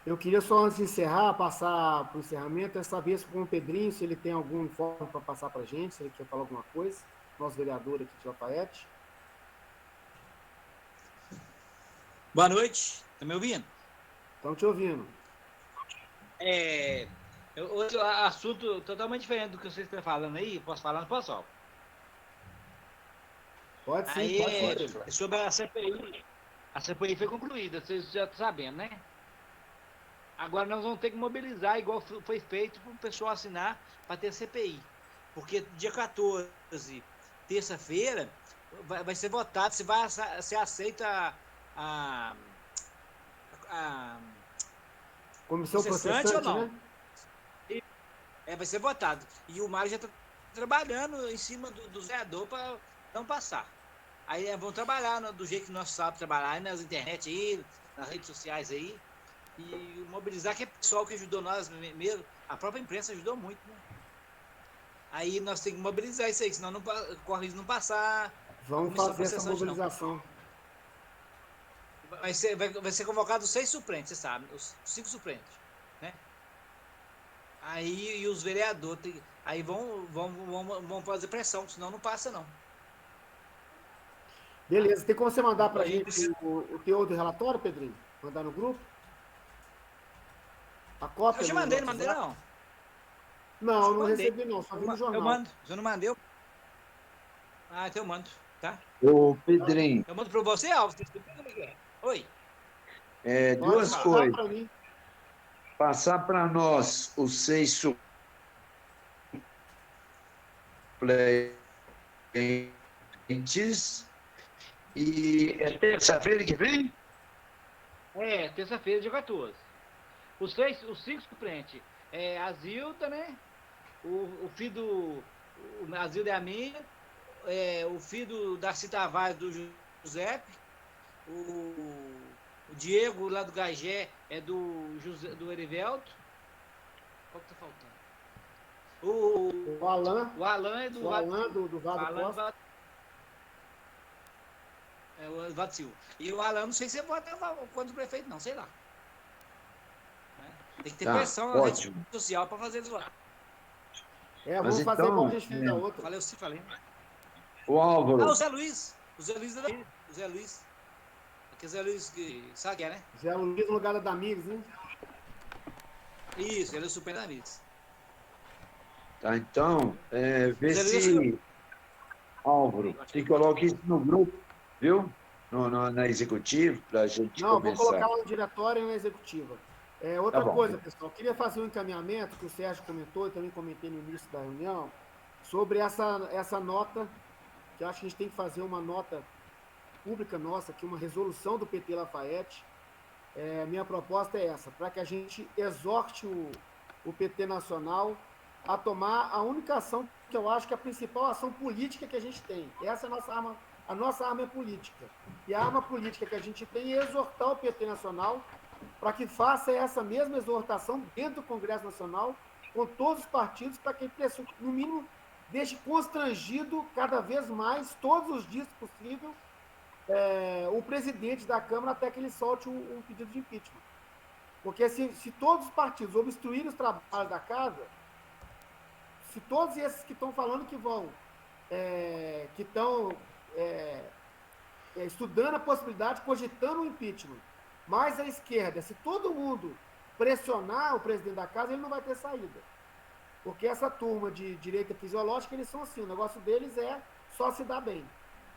Eu queria só, antes de encerrar, passar para o encerramento, essa vez com o Pedrinho, se ele tem algum informe para passar para a gente, se ele quer falar alguma coisa. Nosso vereador aqui de Lafayette. Boa noite. Tá me ouvindo? Estão te ouvindo. Hoje o assunto totalmente diferente do que vocês estão falando aí. Posso falar? Não posso? Ó. Pode sim, aí, pode. Sobre a CPI. A CPI foi concluída, vocês já estão sabendo, né? Agora nós vamos ter que mobilizar, igual foi feito, para o pessoal assinar para ter CPI. Porque dia 14, terça-feira, vai ser votado se vai ser aceita a comissão processante ou não. Né? Vai ser votado. E o Mário já está trabalhando em cima do vereador para não passar. Aí vão trabalhar do jeito que nós sabemos trabalhar, aí nas internet aí, nas redes sociais aí, e mobilizar que é pessoal que ajudou nós mesmo. A própria imprensa ajudou muito, né? Aí nós temos que mobilizar isso aí, senão corre risco de não passar. Vamos fazer essa mobilização. Vai ser convocado 6 suplentes, você sabe, os 5 suplentes, né? Aí e os vereadores, aí vão fazer pressão, senão não passa, não. Beleza, tem como você mandar para a gente o teor do relatório, Pedrinho? Mandar no grupo? A cópia? Eu te mandei, não mandei não. Não, eu não recebi não, só vi no jornal. Eu mando, se eu não mandei, então eu mando, tá? Ô, Pedrinho. Eu mando para você, Alves. Oi. Duas coisas. Passar para nós os 6 suplentes. E é terça-feira que vem? Terça-feira, dia 14. Os 5 suplentes. A Zilda, né? O filho do... A Zilda é a minha. O filho do Darcy Tavares, do Giuseppe. O Diego, lá do Gagé, é do Erivelto. Qual que tá faltando? O Alan. O Alan é do... O Alan do Vado Costa. O Vado Silva. E o Alan, não sei se você vota contra o prefeito, não, sei lá. Tem que ter pressão na rede social para fazer eles votar. Vamos fazer igual a gente fez da outra. Falei. O Álvaro. O Zé Luiz. O Zé Luiz é daqui. O Zé Luiz. Aqui é o Zé Luiz que sabe que é, né? Zé Luiz no lugar da Amigos, né? Isso, ele é o super da Amigos. Tá, então, vê se... Álvaro, você coloca isso no grupo, viu? Na executiva, para a gente começar. Vou colocar no diretório e na executiva. Outra coisa, pessoal, queria fazer um encaminhamento, que o Sérgio comentou, e também comentei no início da reunião, sobre essa nota, que eu acho que a gente tem que fazer uma nota pública nossa, aqui, uma resolução do PT Lafayette. Minha proposta é essa, para que a gente exorte o PT Nacional a tomar a única ação, que eu acho que é a principal ação política que a gente tem. Essa é a nossa arma. A nossa arma é política. E a arma política que a gente tem é exortar o PT Nacional para que faça essa mesma exortação dentro do Congresso Nacional, com todos os partidos, para que ele, no mínimo, deixe constrangido cada vez mais, todos os dias possível, o presidente da Câmara até que ele solte um pedido de impeachment. Porque se todos os partidos obstruírem os trabalhos da Casa, se todos esses que estão falando que vão, que estão estudando a possibilidade, cogitando o impeachment, mas a esquerda, se todo mundo pressionar o presidente da Casa, ele não vai ter saída. Porque essa turma de direita fisiológica, eles são assim, o negócio deles é só se dar bem.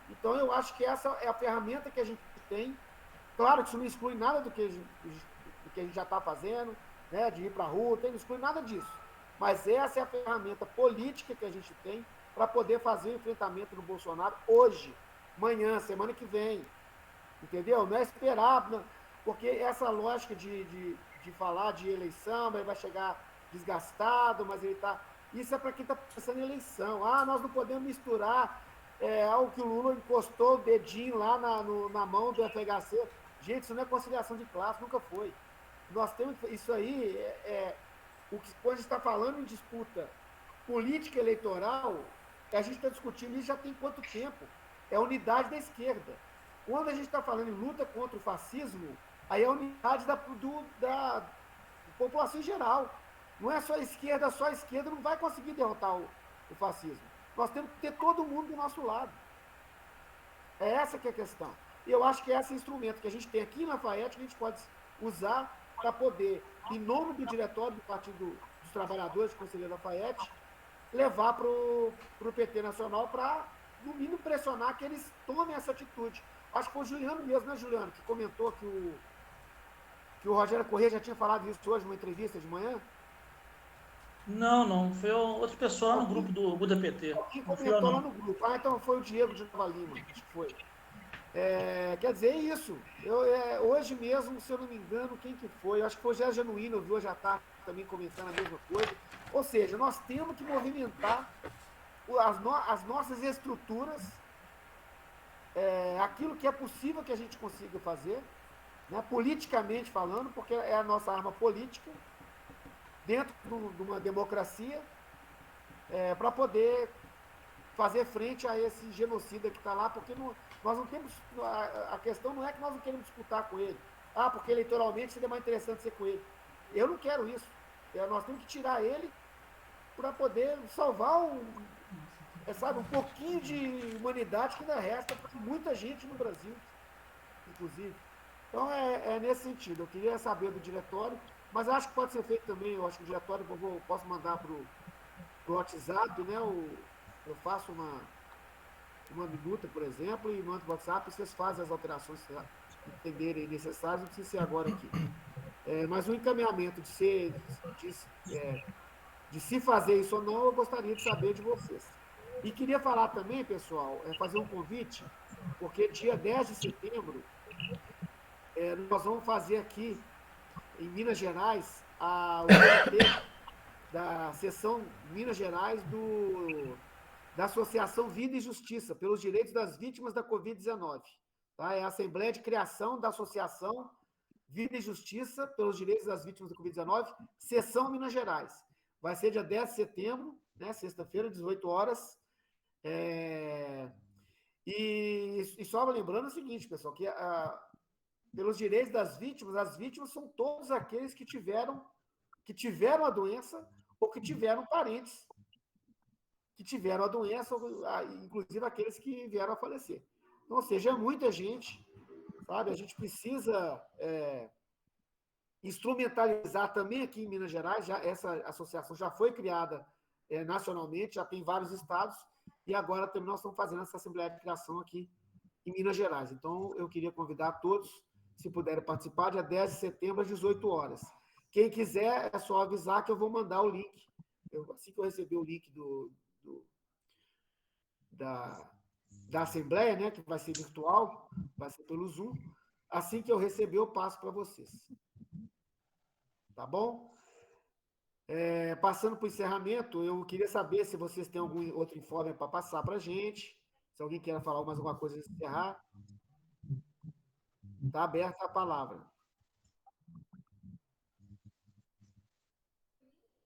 Então, eu acho que essa é a ferramenta que a gente tem. Claro que isso não exclui nada do que a gente já está fazendo, né, de ir para a rua, não exclui nada disso. Mas essa é a ferramenta política que a gente tem para poder fazer o enfrentamento do Bolsonaro hoje, amanhã, semana que vem. Entendeu? Não é esperar, não, porque essa lógica de falar de eleição, ele vai chegar desgastado, mas ele está... Isso é para quem está pensando em eleição. Ah, nós não podemos misturar algo que o Lula encostou o dedinho lá na mão do FHC. Gente, isso não é conciliação de classe, nunca foi. Nós temos isso aí, quando a gente está falando em disputa política eleitoral, a gente está discutindo isso já tem quanto tempo? É a unidade da esquerda. Quando a gente está falando em luta contra o fascismo, aí é a unidade da população em geral. Não é só a esquerda não vai conseguir derrotar o fascismo. Nós temos que ter todo mundo do nosso lado. É essa que é a questão. E eu acho que é esse instrumento que a gente tem aqui em Lafayette, que a gente pode usar para poder, em nome do diretório do Partido dos Trabalhadores, do Conselheiro Lafayette, levar para o PT Nacional para, no mínimo, pressionar que eles tomem essa atitude. Acho que foi o Juliano mesmo, né, Juliano, que comentou que o Rogério Corrêa já tinha falado isso hoje numa entrevista de manhã. Não. Foi outra pessoa lá no grupo do PT. Quem comentou lá no grupo. Ah, então foi o Diego de Nova Lima, acho que foi. Quer dizer, é isso. Hoje mesmo, se eu não me engano, quem que foi? Eu acho que foi o Gé Genuíno, eu vi hoje à tarde também comentando a mesma coisa. Ou seja, nós temos que movimentar as nossas estruturas, aquilo que é possível que a gente consiga fazer, né, politicamente falando, porque é a nossa arma política, dentro de uma democracia, para poder fazer frente a esse genocida que está lá, porque nós não temos... A questão não é que nós não queremos disputar com ele. Ah, porque eleitoralmente seria mais interessante ser com ele. Eu não quero isso. Nós temos que tirar ele para poder salvar um pouquinho de humanidade que ainda resta para muita gente no Brasil, inclusive. Então, é nesse sentido. Eu queria saber do diretório, mas acho que pode ser feito também. Eu acho que o diretório eu posso mandar para o WhatsApp, né? Eu faço uma minuta, por exemplo, e mando para o WhatsApp, e vocês fazem as alterações que entenderem necessárias, não precisa ser agora aqui. Mas o encaminhamento de se fazer isso ou não, eu gostaria de saber de vocês. E queria falar também, pessoal, fazer um convite, porque dia 10 de setembro, nós vamos fazer aqui, em Minas Gerais, o comitê da seção Minas Gerais da Associação Vida e Justiça, pelos direitos das vítimas da Covid-19. Tá? É a Assembleia de Criação da Associação Vida e Justiça, pelos direitos das vítimas da Covid-19, seção Minas Gerais. Vai ser dia 10 de setembro, né, sexta-feira, 18 horas. E só lembrando o seguinte, pessoal, que pelos direitos das vítimas, as vítimas são todos aqueles que tiveram a doença ou que tiveram parentes que tiveram a doença, inclusive aqueles que vieram a falecer. Então, ou seja, é muita gente, sabe? A gente precisa instrumentalizar também aqui em Minas Gerais, essa associação já foi criada nacionalmente, já tem vários estados, e agora também nós estamos fazendo essa Assembleia de Criação aqui em Minas Gerais. Então, eu queria convidar todos, se puderem participar, dia 10 de setembro, às 18 horas. Quem quiser, é só avisar que eu vou mandar o link. Assim que eu receber o link da Assembleia, né, que vai ser virtual, vai ser pelo Zoom, assim que eu receber, eu passo para vocês. Tá bom? Passando para o encerramento, eu queria saber se vocês têm algum outro informe para passar para a gente, se alguém quer falar mais alguma coisa antes de encerrar. Está aberta a palavra.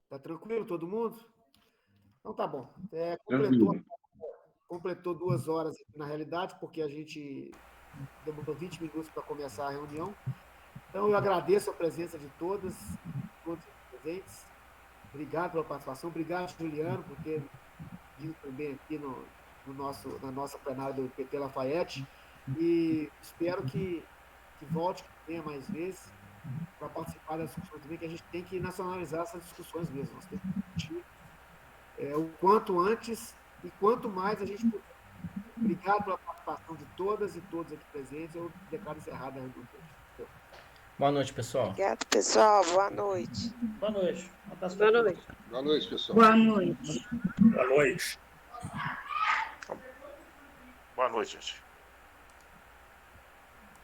Está tranquilo todo mundo? Então tá bom. Completou 2 horas na realidade, porque a gente demorou 20 minutos para começar a reunião. Então eu agradeço a presença de todos os presentes. Obrigado pela participação. Obrigado, Juliano, por ter vindo também aqui na nossa plenária do PT Lafayette. E espero que volte, que venha mais vezes para participar das discussões também, que a gente tem que nacionalizar essas discussões mesmo. Nós temos que discutir o quanto antes e quanto mais a gente puder. Obrigado pela participação de todas e todos aqui presentes. Eu declaro encerrada a reunião. Boa noite, pessoal. Obrigado, pessoal. Boa noite. Boa noite. Boa noite. Boa noite, pessoal. Boa noite. Boa noite. Boa noite, gente.